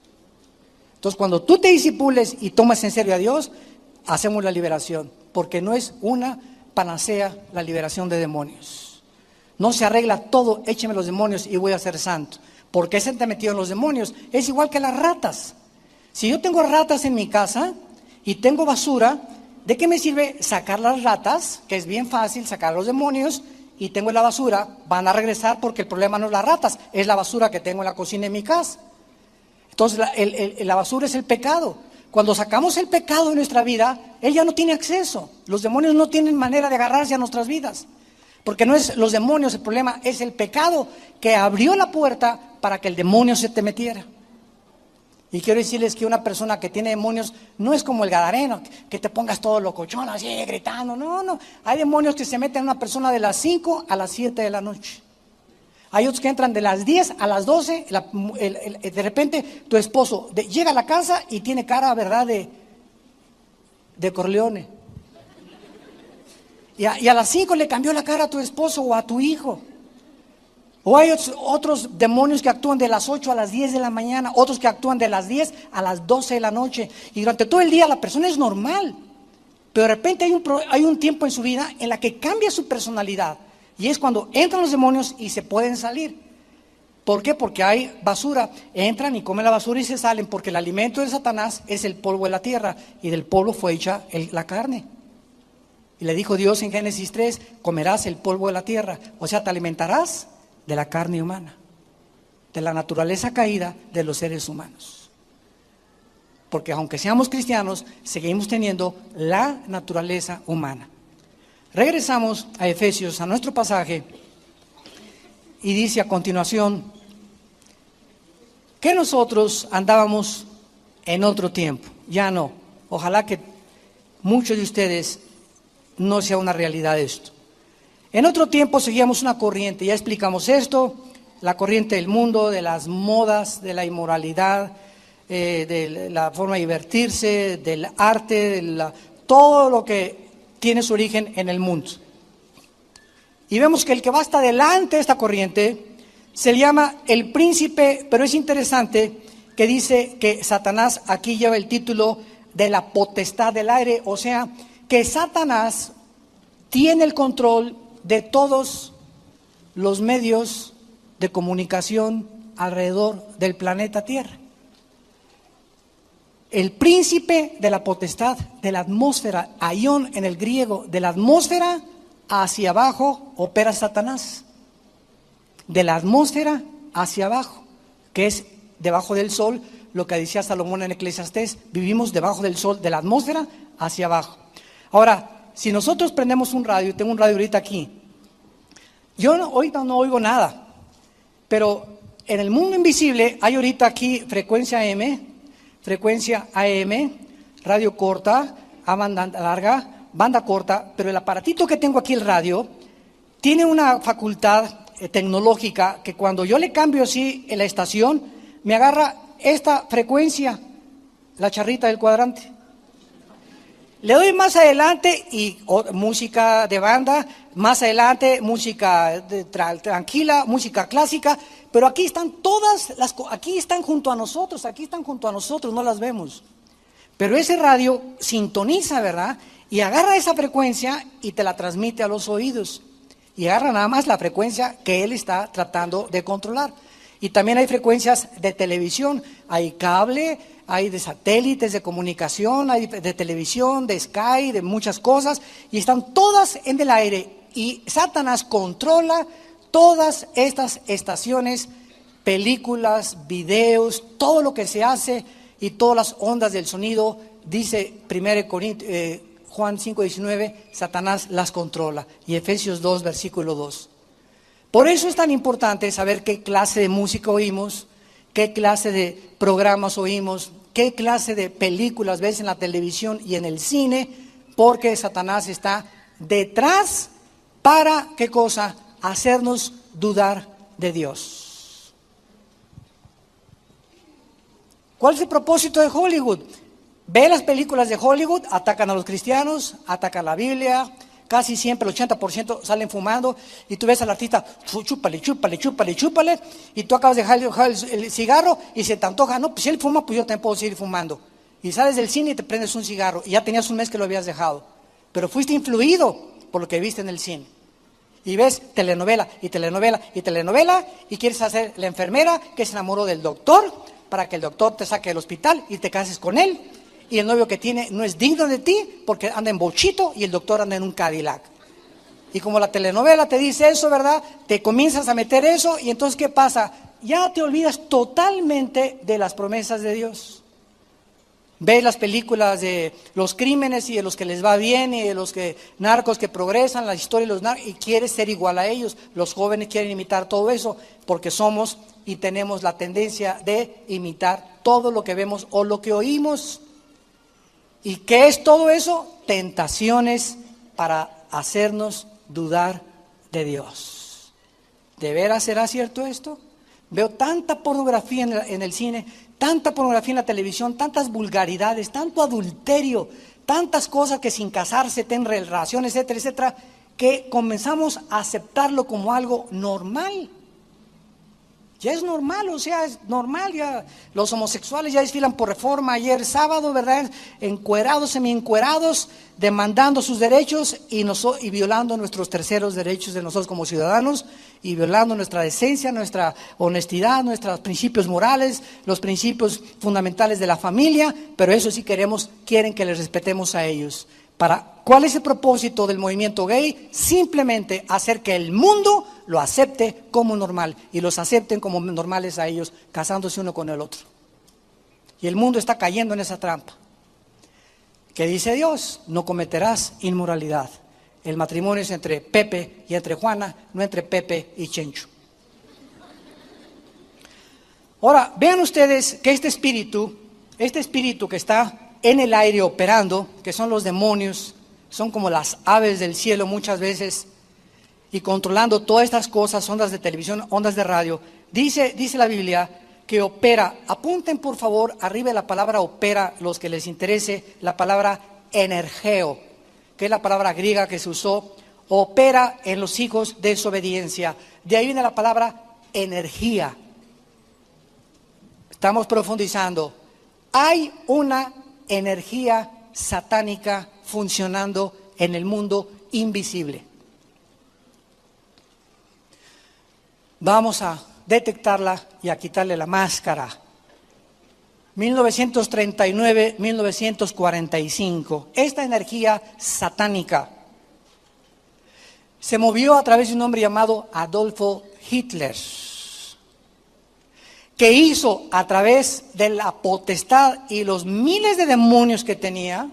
Entonces, cuando tú te discipules y tomas en serio a Dios, hacemos la liberación, porque no es una panacea la liberación de demonios. No se arregla todo, écheme los demonios y voy a ser santo. ¿Por qué se te metido en los demonios? Es igual que las ratas. Si yo tengo ratas en mi casa y tengo basura, ¿de qué me sirve sacar las ratas? Que es bien fácil sacar los demonios y tengo la basura, van a regresar porque el problema no es las ratas, es la basura que tengo en la cocina de mi casa. Entonces la basura es el pecado. Cuando sacamos el pecado de nuestra vida, él ya no tiene acceso. Los demonios no tienen manera de agarrarse a nuestras vidas. Porque no es los demonios el problema, es el pecado que abrió la puerta para que el demonio se te metiera. Y quiero decirles que una persona que tiene demonios no es como el gadareno, que te pongas todo locochón así gritando. No, hay demonios que se meten en una persona de las 5 a las 7 de la noche. Hay otros que entran de las 10 a las 12, de repente tu esposo llega a la casa y tiene cara, ¿verdad?, de Corleone. Y a las 5 le cambió la cara a tu esposo o a tu hijo. O hay otros demonios que actúan de las 8 a las 10 de la mañana, otros que actúan de las 10 a las 12 de la noche. Y durante todo el día la persona es normal, pero de repente hay un tiempo en su vida en la que cambia su personalidad. Y es cuando entran los demonios y se pueden salir. ¿Por qué? Porque hay basura. Entran y comen la basura y se salen, porque el alimento de Satanás es el polvo de la tierra, y del polvo fue hecha la carne. Y le dijo Dios en Génesis 3, comerás el polvo de la tierra. O sea, te alimentarás de la carne humana, de la naturaleza caída de los seres humanos. Porque aunque seamos cristianos, seguimos teniendo la naturaleza humana. Regresamos a Efesios, a nuestro pasaje, y dice a continuación que nosotros andábamos en otro tiempo. Ya no. Ojalá que muchos de ustedes no sea una realidad esto. En otro tiempo seguíamos una corriente, ya explicamos esto, la corriente del mundo, de las modas, de la inmoralidad, de la forma de divertirse, del arte, todo lo que tiene su origen en el mundo. Y vemos que el que va hasta delante de esta corriente se le llama el príncipe, pero es interesante que dice que Satanás aquí lleva el título de la potestad del aire, o sea, que Satanás tiene el control de todos los medios de comunicación alrededor del planeta Tierra. El príncipe de la potestad de la atmósfera, aión en el griego, de la atmósfera hacia abajo opera Satanás. De la atmósfera hacia abajo, que es debajo del sol, lo que decía Salomón en Eclesiastés, vivimos debajo del sol, de la atmósfera hacia abajo. Ahora, si nosotros prendemos un radio, tengo un radio ahorita aquí, yo ahorita no oigo nada, pero en el mundo invisible hay ahorita aquí frecuencia AM, radio corta, a banda larga, banda corta, pero el aparatito que tengo aquí, el radio, tiene una facultad tecnológica que cuando yo le cambio así en la estación, me agarra esta frecuencia, la charrita del cuadrante. Le doy más adelante y música de banda, más adelante música tranquila, música clásica, pero aquí están todas las, aquí están junto a nosotros, no las vemos. Pero ese radio sintoniza, ¿verdad? Y agarra esa frecuencia y te la transmite a los oídos. Y agarra nada más la frecuencia que él está tratando de controlar. Y también hay frecuencias de televisión, hay cable, hay de satélites de comunicación, hay de televisión, de Sky, de muchas cosas, y están todas en el aire. Y Satanás controla todas estas estaciones, películas, videos, todo lo que se hace y todas las ondas del sonido. Dice 1 Juan 5:19, Satanás las controla. Y Efesios 2, versículo 2. Por eso es tan importante saber qué clase de música oímos, qué clase de programas oímos, qué clase de películas ves en la televisión y en el cine, porque Satanás está detrás para, ¿qué cosa? Hacernos dudar de Dios. ¿Cuál es el propósito de Hollywood? Ve las películas de Hollywood, atacan a los cristianos, atacan la Biblia. Casi siempre el 80% salen fumando y tú ves al artista, chúpale, y tú acabas de dejar el cigarro y se te antoja, no, pues si él fuma, pues yo también puedo seguir fumando. Y sales del cine y te prendes un cigarro y ya tenías un mes que lo habías dejado, pero fuiste influido por lo que viste en el cine. Y ves telenovela y quieres hacer la enfermera que se enamoró del doctor para que el doctor te saque del hospital y te cases con él. Y el novio que tiene no es digno de ti porque anda en bochito y el doctor anda en un Cadillac. Y como la telenovela te dice eso, ¿verdad? Te comienzas a meter eso y entonces ¿qué pasa? Ya te olvidas totalmente de las promesas de Dios. Ves las películas de los crímenes y de los que les va bien y de los que narcos que progresan, la historia de los narcos, y quieres ser igual a ellos. Los jóvenes quieren imitar todo eso porque somos y tenemos la tendencia de imitar todo lo que vemos o lo que oímos. ¿Y qué es todo eso? Tentaciones para hacernos dudar de Dios. ¿De veras será cierto esto? Veo tanta pornografía en el cine, tanta pornografía en la televisión, tantas vulgaridades, tanto adulterio, tantas cosas que sin casarse tienen relaciones, etcétera, etcétera, que comenzamos a aceptarlo como algo normal. Ya es normal, o sea, es normal, ya los homosexuales ya desfilan por Reforma ayer sábado, ¿verdad? Encuerados, semi-encuerados, demandando sus derechos y violando nuestros terceros derechos de nosotros como ciudadanos y violando nuestra decencia, nuestra honestidad, nuestros principios morales, los principios fundamentales de la familia, pero eso sí quieren que les respetemos a ellos. ¿Cuál es el propósito del movimiento gay? Simplemente hacer que el mundo lo acepte como normal y los acepten como normales a ellos, casándose uno con el otro. Y el mundo está cayendo en esa trampa. ¿Qué dice Dios? No cometerás inmoralidad. El matrimonio es entre Pepe y entre Juana, no entre Pepe y Chencho. Ahora, vean ustedes que este espíritu que está en el aire operando, que son los demonios, son como las aves del cielo muchas veces, y controlando todas estas cosas, ondas de televisión, ondas de radio, dice la Biblia que opera. Apunten por favor arriba de la palabra opera, los que les interese, la palabra energeo, que es la palabra griega que se usó, opera en los hijos de desobediencia. De ahí viene la palabra energía. Estamos profundizando. Hay una energía satánica funcionando en el mundo invisible. Vamos a detectarla y a quitarle la máscara. 1939-1945. Esta energía satánica se movió a través de un hombre llamado Adolfo Hitler, que hizo a través de la potestad y los miles de demonios que tenía,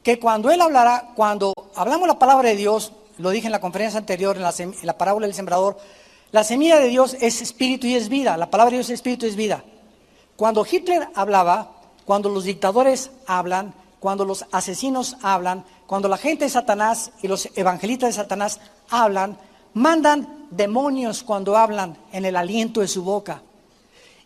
que cuando él hablara, cuando hablamos la palabra de Dios, lo dije en la conferencia anterior, en la parábola del sembrador, la semilla de Dios es espíritu y es vida, la palabra de Dios es espíritu y es vida. Cuando Hitler hablaba, cuando los dictadores hablan, cuando los asesinos hablan, cuando la gente de Satanás y los evangelistas de Satanás hablan, mandan demonios cuando hablan en el aliento de su boca.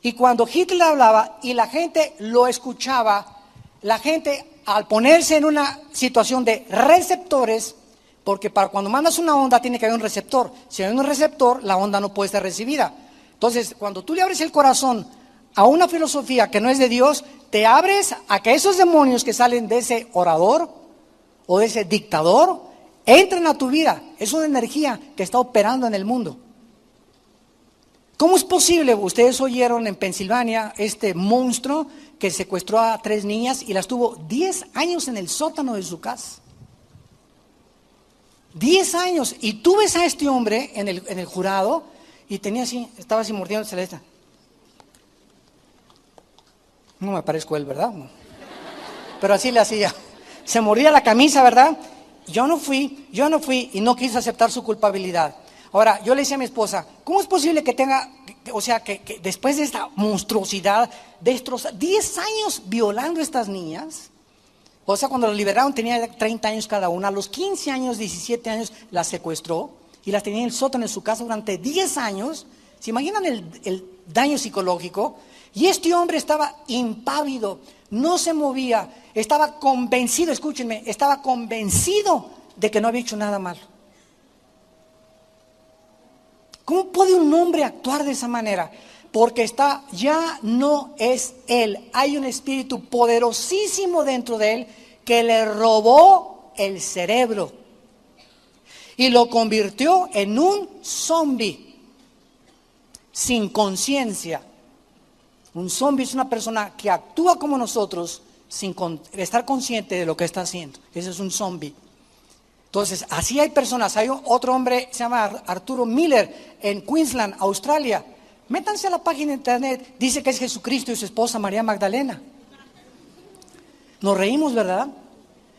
Y cuando Hitler hablaba y la gente lo escuchaba, la gente al ponerse en una situación de receptores, porque para cuando mandas una onda tiene que haber un receptor. Si hay un receptor, la onda no puede ser recibida. Entonces, cuando tú le abres el corazón a una filosofía que no es de Dios, te abres a que esos demonios que salen de ese orador o de ese dictador entren a tu vida. Es una energía que está operando en el mundo. ¿Cómo es posible? Ustedes oyeron en Pensilvania este monstruo que secuestró a 3 niñas y las tuvo 10 años en el sótano de su casa. 10 años. Y tú ves a este hombre en el jurado y tenía así, estaba así mordiéndose la esta. No me parezco él, ¿verdad? No. Pero así le hacía. Se mordía la camisa, ¿verdad? Yo no fui y no quise aceptar su culpabilidad. Ahora, yo le decía a mi esposa, ¿cómo es posible que tenga, que después de esta monstruosidad, destrozar 10 años violando a estas niñas? O sea, cuando las liberaron tenía 30 años cada una, a los 15 años, 17 años las secuestró y las tenía en el sótano de su casa durante 10 años. ¿Se imaginan el daño psicológico? Y este hombre estaba impávido, no se movía, estaba convencido, escúchenme, estaba convencido de que no había hecho nada malo. ¿Cómo puede un hombre actuar de esa manera? Porque ya no es él, hay un espíritu poderosísimo dentro de él que le robó el cerebro y lo convirtió en un zombie sin conciencia. Un zombie es una persona que actúa como nosotros sin estar consciente de lo que está haciendo. Ese es un zombie. Entonces, así hay personas. Hay otro hombre, se llama Arturo Miller, en Queensland, Australia. Métanse a la página de internet, dice que es Jesucristo y su esposa María Magdalena. Nos reímos, ¿verdad?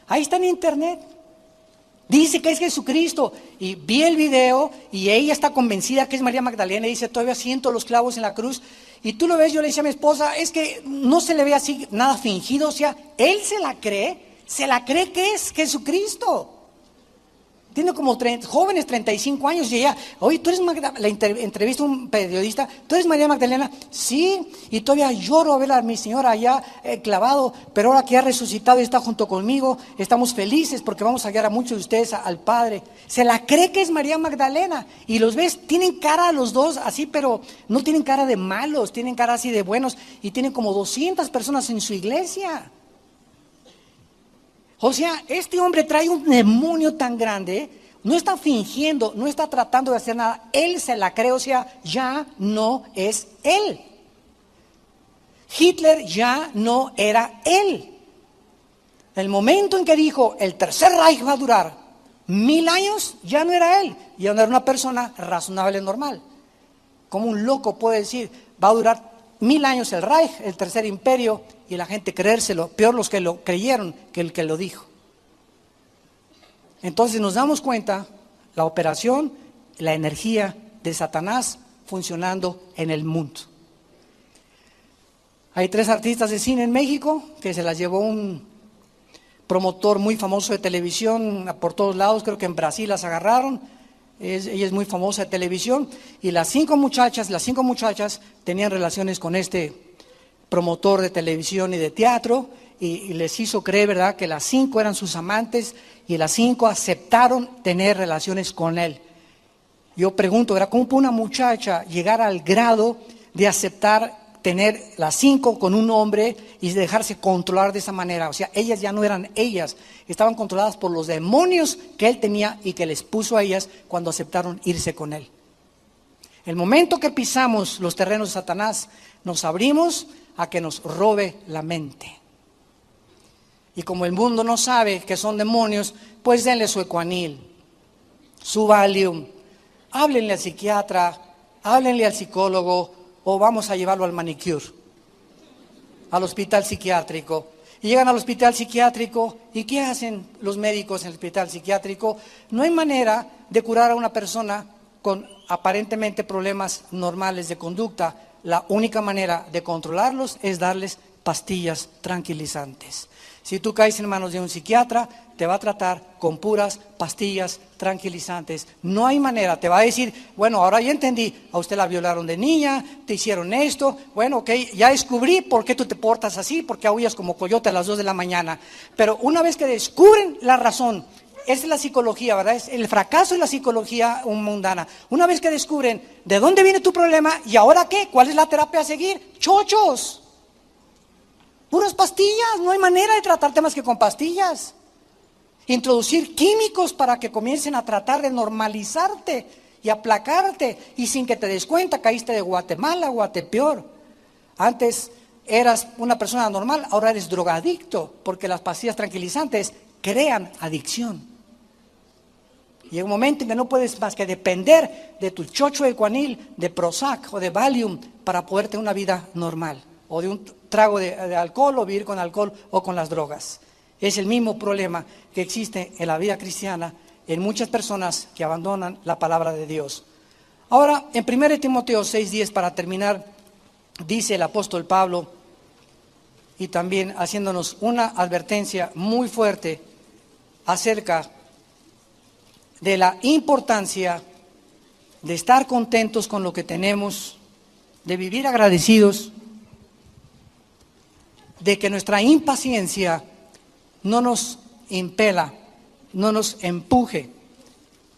Ahí está en internet. Dice que es Jesucristo. Y vi el video y ella está convencida que es María Magdalena. Y dice, todavía siento los clavos en la cruz. Y tú lo ves, yo le decía a mi esposa, es que no se le ve así nada fingido. O sea, él se la cree que es Jesucristo. Tiene como jóvenes 35 años y ella, oye, tú eres Magdalena, la entrevista a un periodista, ¿tú eres María Magdalena? Sí, y todavía lloro a ver a mi señora allá clavado, pero ahora que ha resucitado y está junto conmigo, estamos felices porque vamos a guiar a muchos de ustedes al Padre. Se la cree que es María Magdalena y los ves, tienen cara los dos así, pero no tienen cara de malos, tienen cara así de buenos y tienen como 200 personas en su iglesia. O sea, este hombre trae un demonio tan grande, no está fingiendo, no está tratando de hacer nada, él se la cree, o sea, ya no es él. Hitler ya no era él. El momento en que dijo, el tercer Reich va a durar 1000 años, ya no era él, ya no era una persona razonable, normal. Como un loco puede decir, va a durar 1000 años el Reich, el tercer imperio, y la gente creérselo, peor los que lo creyeron que el que lo dijo. Entonces nos damos cuenta, la operación, la energía de Satanás funcionando en el mundo. Hay 3 artistas de cine en México que se las llevó un promotor muy famoso de televisión por todos lados, creo que en Brasil las agarraron. Ella es muy famosa de televisión y las 5 muchachas tenían relaciones con este promotor de televisión y de teatro, y les hizo creer, ¿verdad?, que las 5 eran sus amantes y las 5 aceptaron tener relaciones con él. Yo pregunto, ¿verdad?, ¿cómo puede una muchacha llegar al grado de aceptar tener las 5 con un hombre y dejarse controlar de esa manera? O sea, ellas ya no eran ellas, estaban controladas por los demonios que él tenía y que les puso a ellas cuando aceptaron irse con él. El momento que pisamos los terrenos de Satanás, nos abrimos a que nos robe la mente. Y como el mundo no sabe que son demonios, pues denle su Ecuanil, su Valium, háblenle al psiquiatra, háblenle al psicólogo, o vamos a llevarlo al manicure, al hospital psiquiátrico. Y llegan al hospital psiquiátrico, ¿y qué hacen los médicos en el hospital psiquiátrico? No hay manera de curar a una persona con aparentemente problemas normales de conducta. La única manera de controlarlos es darles pastillas tranquilizantes. Si tú caes en manos de un psiquiatra, te va a tratar con puras pastillas tranquilizantes. No hay manera, te va a decir, bueno, ahora ya entendí, a usted la violaron de niña, te hicieron esto, bueno, ok, ya descubrí por qué tú te portas así, porque aúllas como coyote a las 2 de la mañana. Pero una vez que descubren la razón, esa es la psicología, ¿verdad? Es el fracaso de la psicología mundana. Una vez que descubren de dónde viene tu problema y ahora qué, cuál es la terapia a seguir, chochos. Puras pastillas, no hay manera de tratarte más que con pastillas. Introducir químicos para que comiencen a tratar de normalizarte y aplacarte. Y sin que te des cuenta, caíste de Guatemala, Guatepeor. Antes eras una persona normal, ahora eres drogadicto, porque las pastillas tranquilizantes crean adicción. Y hay un momento en que no puedes más que depender de tu chocho de Ecuanil, de Prozac o de Valium para poder tener una vida normal. O de un trago de alcohol, o vivir con alcohol o con las drogas. Es el mismo problema que existe en la vida cristiana en muchas personas que abandonan la palabra de Dios. Ahora, en 1 Timoteo 6:10, para terminar, dice el apóstol Pablo, y también haciéndonos una advertencia muy fuerte acerca de la importancia de estar contentos con lo que tenemos, de vivir agradecidos, de que nuestra impaciencia no nos impela, no nos empuje,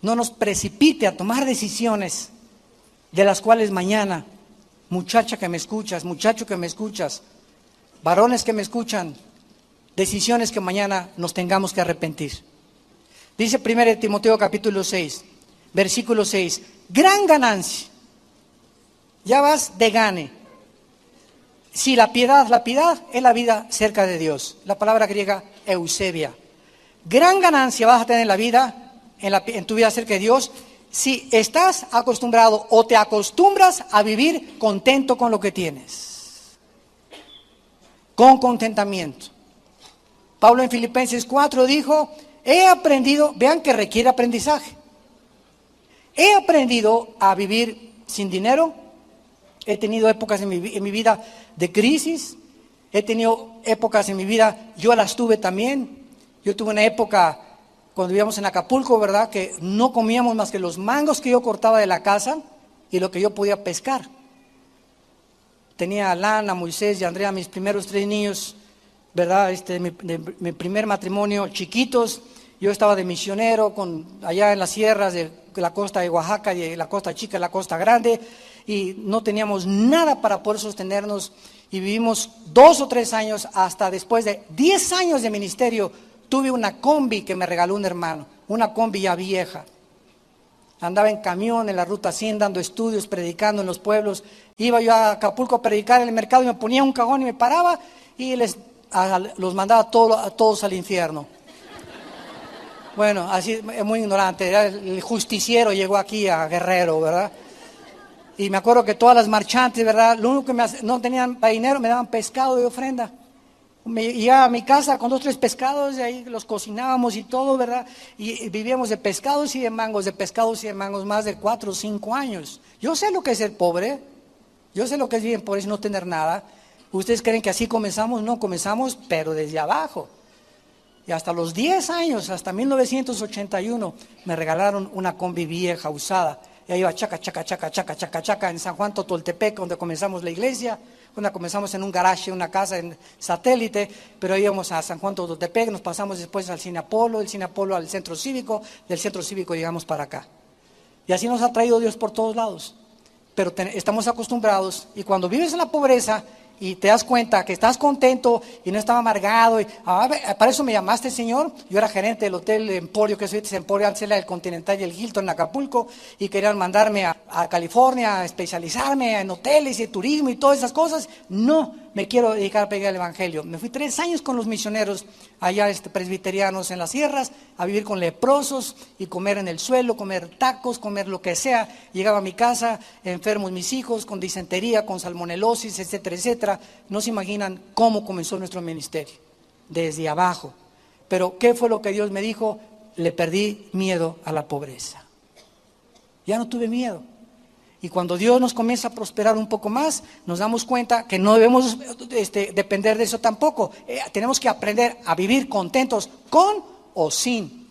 no nos precipite a tomar decisiones de las cuales mañana, muchacha que me escuchas, muchacho que me escuchas, varones que me escuchan, decisiones que mañana nos tengamos que arrepentir. Dice 1 Timoteo capítulo 6, versículo 6, gran ganancia, ya vas de gane. Si la piedad es la vida cerca de Dios, la palabra griega eusebia. Gran ganancia vas a tener en la vida, en tu vida cerca de Dios, si estás acostumbrado o te acostumbras a vivir contento con lo que tienes. Con contentamiento. Pablo en Filipenses 4 dijo, he aprendido, vean que requiere aprendizaje. He aprendido a vivir sin dinero. He tenido épocas en mi vida de crisis, he tenido épocas en mi vida, yo las tuve también. Yo tuve una época cuando vivíamos en Acapulco, ¿verdad?, que no comíamos más que los mangos que yo cortaba de la casa y lo que yo podía pescar. Tenía a Lana, a Moisés y a Andrea, mis primeros 3 niños, ¿verdad?, mi primer matrimonio, chiquitos. Yo estaba de misionero allá en las sierras de la costa de Oaxaca, y la costa chica, la costa grande, y no teníamos nada para poder sostenernos, y vivimos 2 o 3 años, hasta después de 10 años de ministerio, tuve una combi que me regaló un hermano, una combi ya vieja. Andaba en camión en la ruta 100 dando estudios, predicando en los pueblos. Iba yo a Acapulco a predicar en el mercado y me ponía un cagón y me paraba y los mandaba a todos al infierno. Bueno, así, muy ignorante, el justiciero llegó aquí a Guerrero, ¿verdad? Y me acuerdo que todas las marchantes, ¿verdad?, lo único que no tenían dinero, me daban pescado de ofrenda. Me llegaba a mi casa con 2 o 3 pescados, y ahí los cocinábamos y todo, ¿verdad? Y vivíamos de pescados y de mangos, más de 4 o 5 años. Yo sé lo que es ser pobre, yo sé lo que es vivir pobre y no tener nada. ¿Ustedes creen que así comenzamos? No, comenzamos, pero desde abajo. Y hasta los 10 años, hasta 1981, me regalaron una combi vieja, usada. Y ahí iba chaca, chaca, chaca, chaca, chaca, chaca, en San Juan Totoltepec, donde comenzamos la iglesia. Comenzamos en un garaje, una casa en Satélite, pero íbamos a San Juan Tototepec, nos pasamos después al Cine Apolo, del Cine Apolo al Centro Cívico, del Centro Cívico llegamos para acá. Y así nos ha traído Dios por todos lados. Pero estamos acostumbrados, y cuando vives en la pobreza y te das cuenta que estás contento y no estás amargado, para eso me llamaste, Señor. Yo era gerente del Hotel Emporio, que es Emporio, antes era el Continental y el Hilton en Acapulco, y querían mandarme a California a especializarme en hoteles y turismo y todas esas cosas. No me quiero dedicar a pegar el evangelio. Me fui 3 años con los misioneros allá presbiterianos en las sierras, a vivir con leprosos y comer en el suelo, comer tacos, comer lo que sea. Llegaba a mi casa, enfermos mis hijos, con disentería, con salmonelosis, etcétera, etcétera. No se imaginan cómo comenzó nuestro ministerio, desde abajo. Pero ¿qué fue lo que Dios me dijo? Le perdí miedo a la pobreza. Ya no tuve miedo. Y cuando Dios nos comienza a prosperar un poco más, nos damos cuenta que no debemos depender de eso tampoco. Tenemos que aprender a vivir contentos con o sin.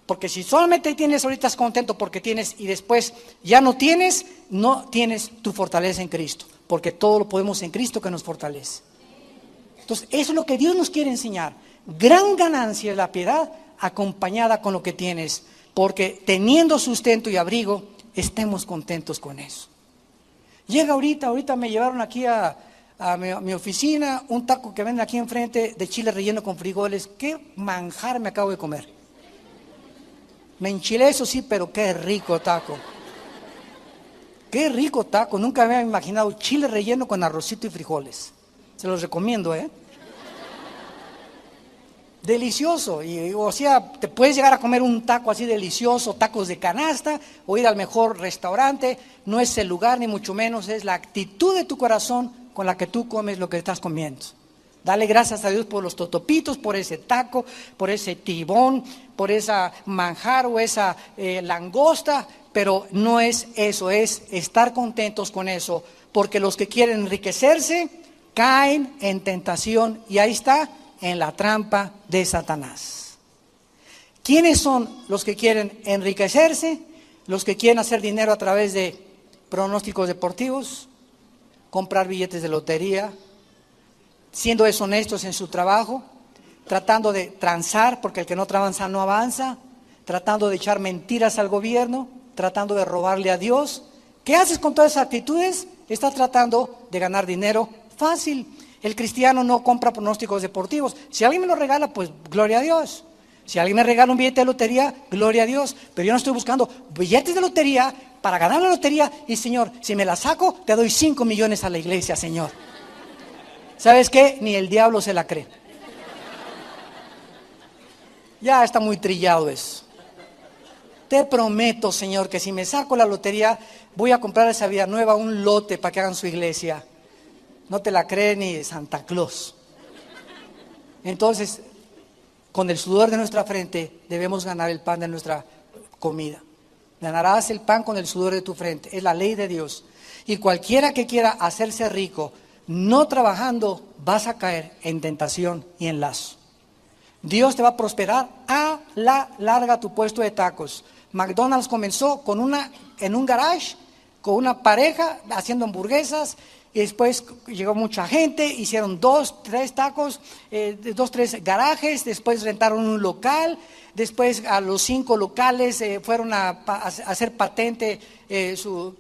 Porque si solamente tienes ahorita contento porque tienes y después ya no tienes tu fortaleza en Cristo. Porque todo lo podemos en Cristo que nos fortalece. Entonces, eso es lo que Dios nos quiere enseñar. Gran ganancia es la piedad acompañada con lo que tienes. Porque teniendo sustento y abrigo, estemos contentos con eso. Llega ahorita me llevaron aquí a mi oficina un taco que venden aquí enfrente de chile relleno con frijoles. Qué manjar me acabo de comer. Me enchilé, eso sí, pero qué rico taco. Qué rico taco. Nunca me había imaginado chile relleno con arrocito y frijoles. Se los recomiendo, Delicioso. O sea, te puedes llegar a comer un taco así delicioso, tacos de canasta, o ir al mejor restaurante. No es el lugar, ni mucho menos, es la actitud de tu corazón con la que tú comes lo que estás comiendo. Dale gracias a Dios por los totopitos, por ese taco, por ese tibón, por esa manjar o esa langosta, pero no es eso, es estar contentos con eso, porque los que quieren enriquecerse caen en tentación, y ahí está, en la trampa de Satanás. ¿Quiénes son los que quieren enriquecerse? Los que quieren hacer dinero a través de pronósticos deportivos, comprar billetes de lotería, siendo deshonestos en su trabajo, tratando de transar, porque el que no trabaja no avanza, tratando de echar mentiras al gobierno, tratando de robarle a Dios. ¿Qué haces con todas esas actitudes? Estás tratando de ganar dinero fácil. El cristiano no compra pronósticos deportivos. Si alguien me lo regala, pues gloria a Dios. Si alguien me regala un billete de lotería, gloria a Dios. Pero yo no estoy buscando billetes de lotería para ganar la lotería. Y Señor, si me la saco, te doy 5 millones a la iglesia, Señor. ¿Sabes qué? Ni el diablo se la cree. Ya está muy trillado eso. Te prometo, Señor, que si me saco la lotería, voy a comprar esa vida nueva un lote para que hagan su iglesia. No te la cree ni Santa Claus. Entonces, con el sudor de nuestra frente debemos ganar el pan de nuestra comida. Ganarás el pan con el sudor de tu frente. Es la ley de Dios. Y cualquiera que quiera hacerse rico, no trabajando, vas a caer en tentación y en lazo. Dios te va a prosperar a la larga tu puesto de tacos. McDonald's comenzó en un garage, con una pareja haciendo hamburguesas. Y después llegó mucha gente, hicieron 2, 3 tacos, 2, 3 garajes, después rentaron un local, después a los 5 locales fueron a hacer patente su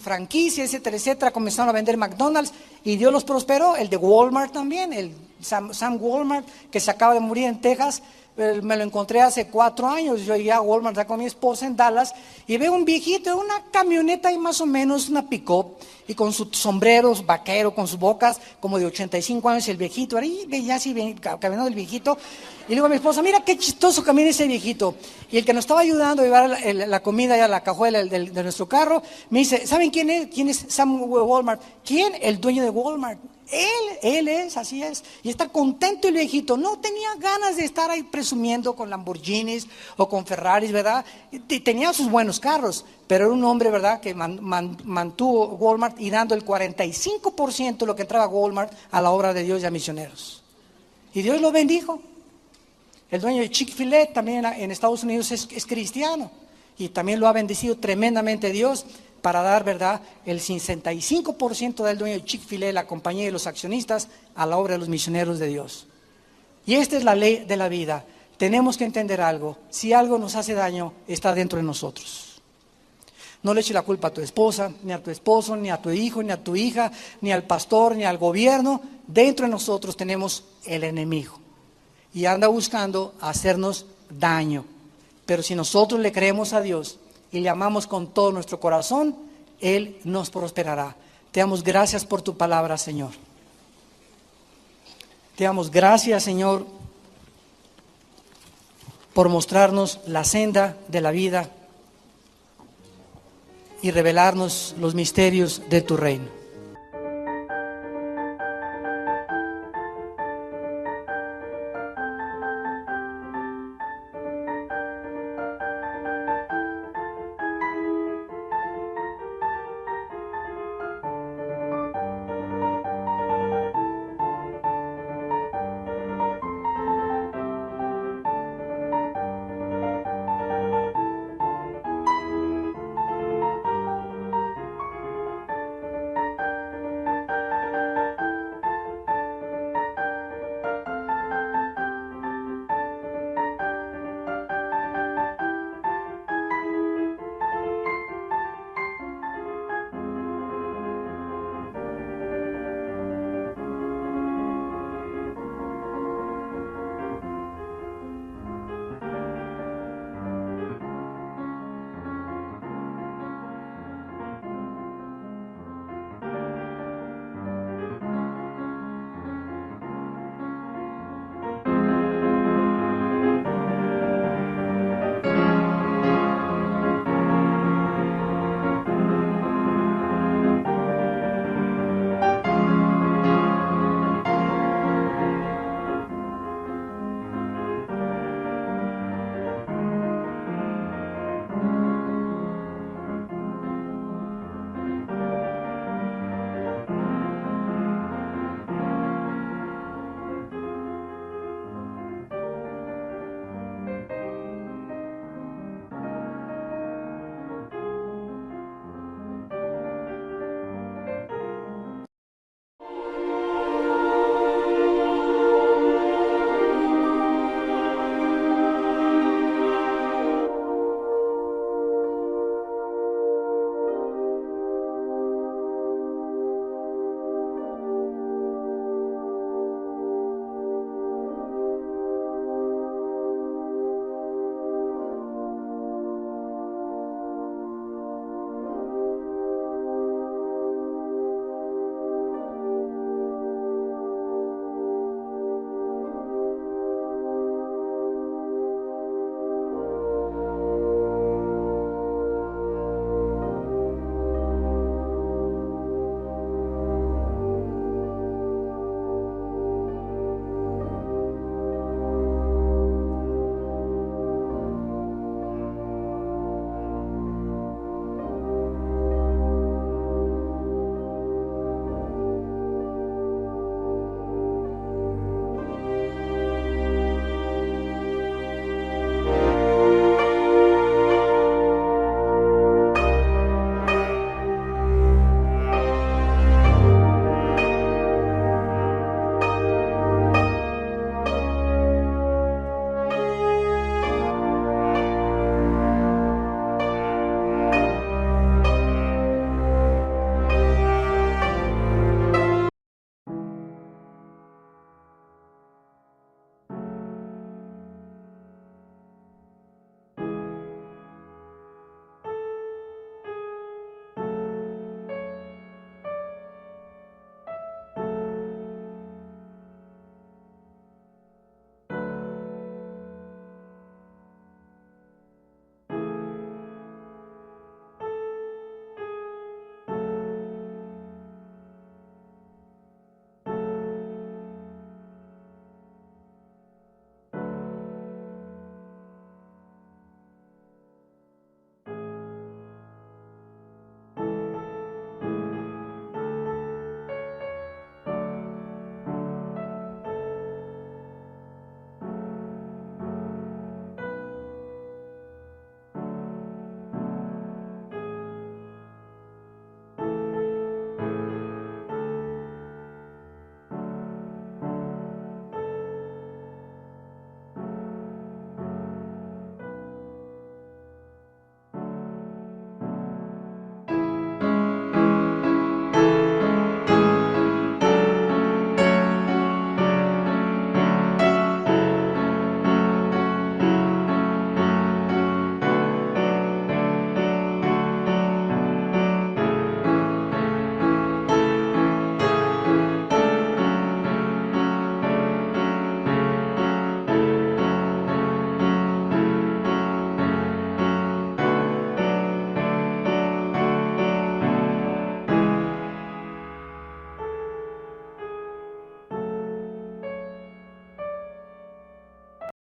franquicia, etcétera, etcétera. Comenzaron a vender McDonald's y Dios los prosperó. El de Walmart también, el Sam Walmart, que se acaba de morir en Texas. Me lo encontré hace 4 años. Yo llegué a Walmart con mi esposa en Dallas y veo un viejito, una camioneta y más o menos una pick-up, y con sus sombreros vaquero, con sus bocas como de 85 años el viejito. Ahí veía así caminando el viejito. Y le digo a mi esposa, mira qué chistoso camina ese viejito. Y el que nos estaba ayudando a llevar la comida ya a la cajuela de nuestro carro, me dice, ¿saben quién es? ¿Quién es Sam Walmart? ¿Quién? El dueño de Walmart. Él es, así es. Y está contento el viejito. No tenía ganas de estar ahí presumiendo con Lamborghinis o con Ferraris, ¿verdad? Tenía sus buenos carros, pero era un hombre, ¿verdad?, que mantuvo Walmart y dando el 45% de lo que entraba a Walmart a la obra de Dios y a misioneros. Y Dios lo bendijo. El dueño de Chick-fil-A también en Estados Unidos es cristiano y también lo ha bendecido tremendamente Dios. para dar, ¿verdad?, el 65% del dueño de Chick-fil-A, la compañía, y los accionistas a la obra de los misioneros de Dios. Y esta es la ley de la vida. Tenemos que entender algo: si algo nos hace daño, está dentro de nosotros. No le eches la culpa a tu esposa, ni a tu esposo, ni a tu hijo, ni a tu hija, ni al pastor, ni al gobierno. Dentro de nosotros tenemos el enemigo y anda buscando hacernos daño. Pero si nosotros le creemos a Dios y le amamos con todo nuestro corazón, Él nos prosperará. Te damos gracias por tu palabra, Señor. Te damos gracias, Señor, por mostrarnos la senda de la vida y revelarnos los misterios de tu reino.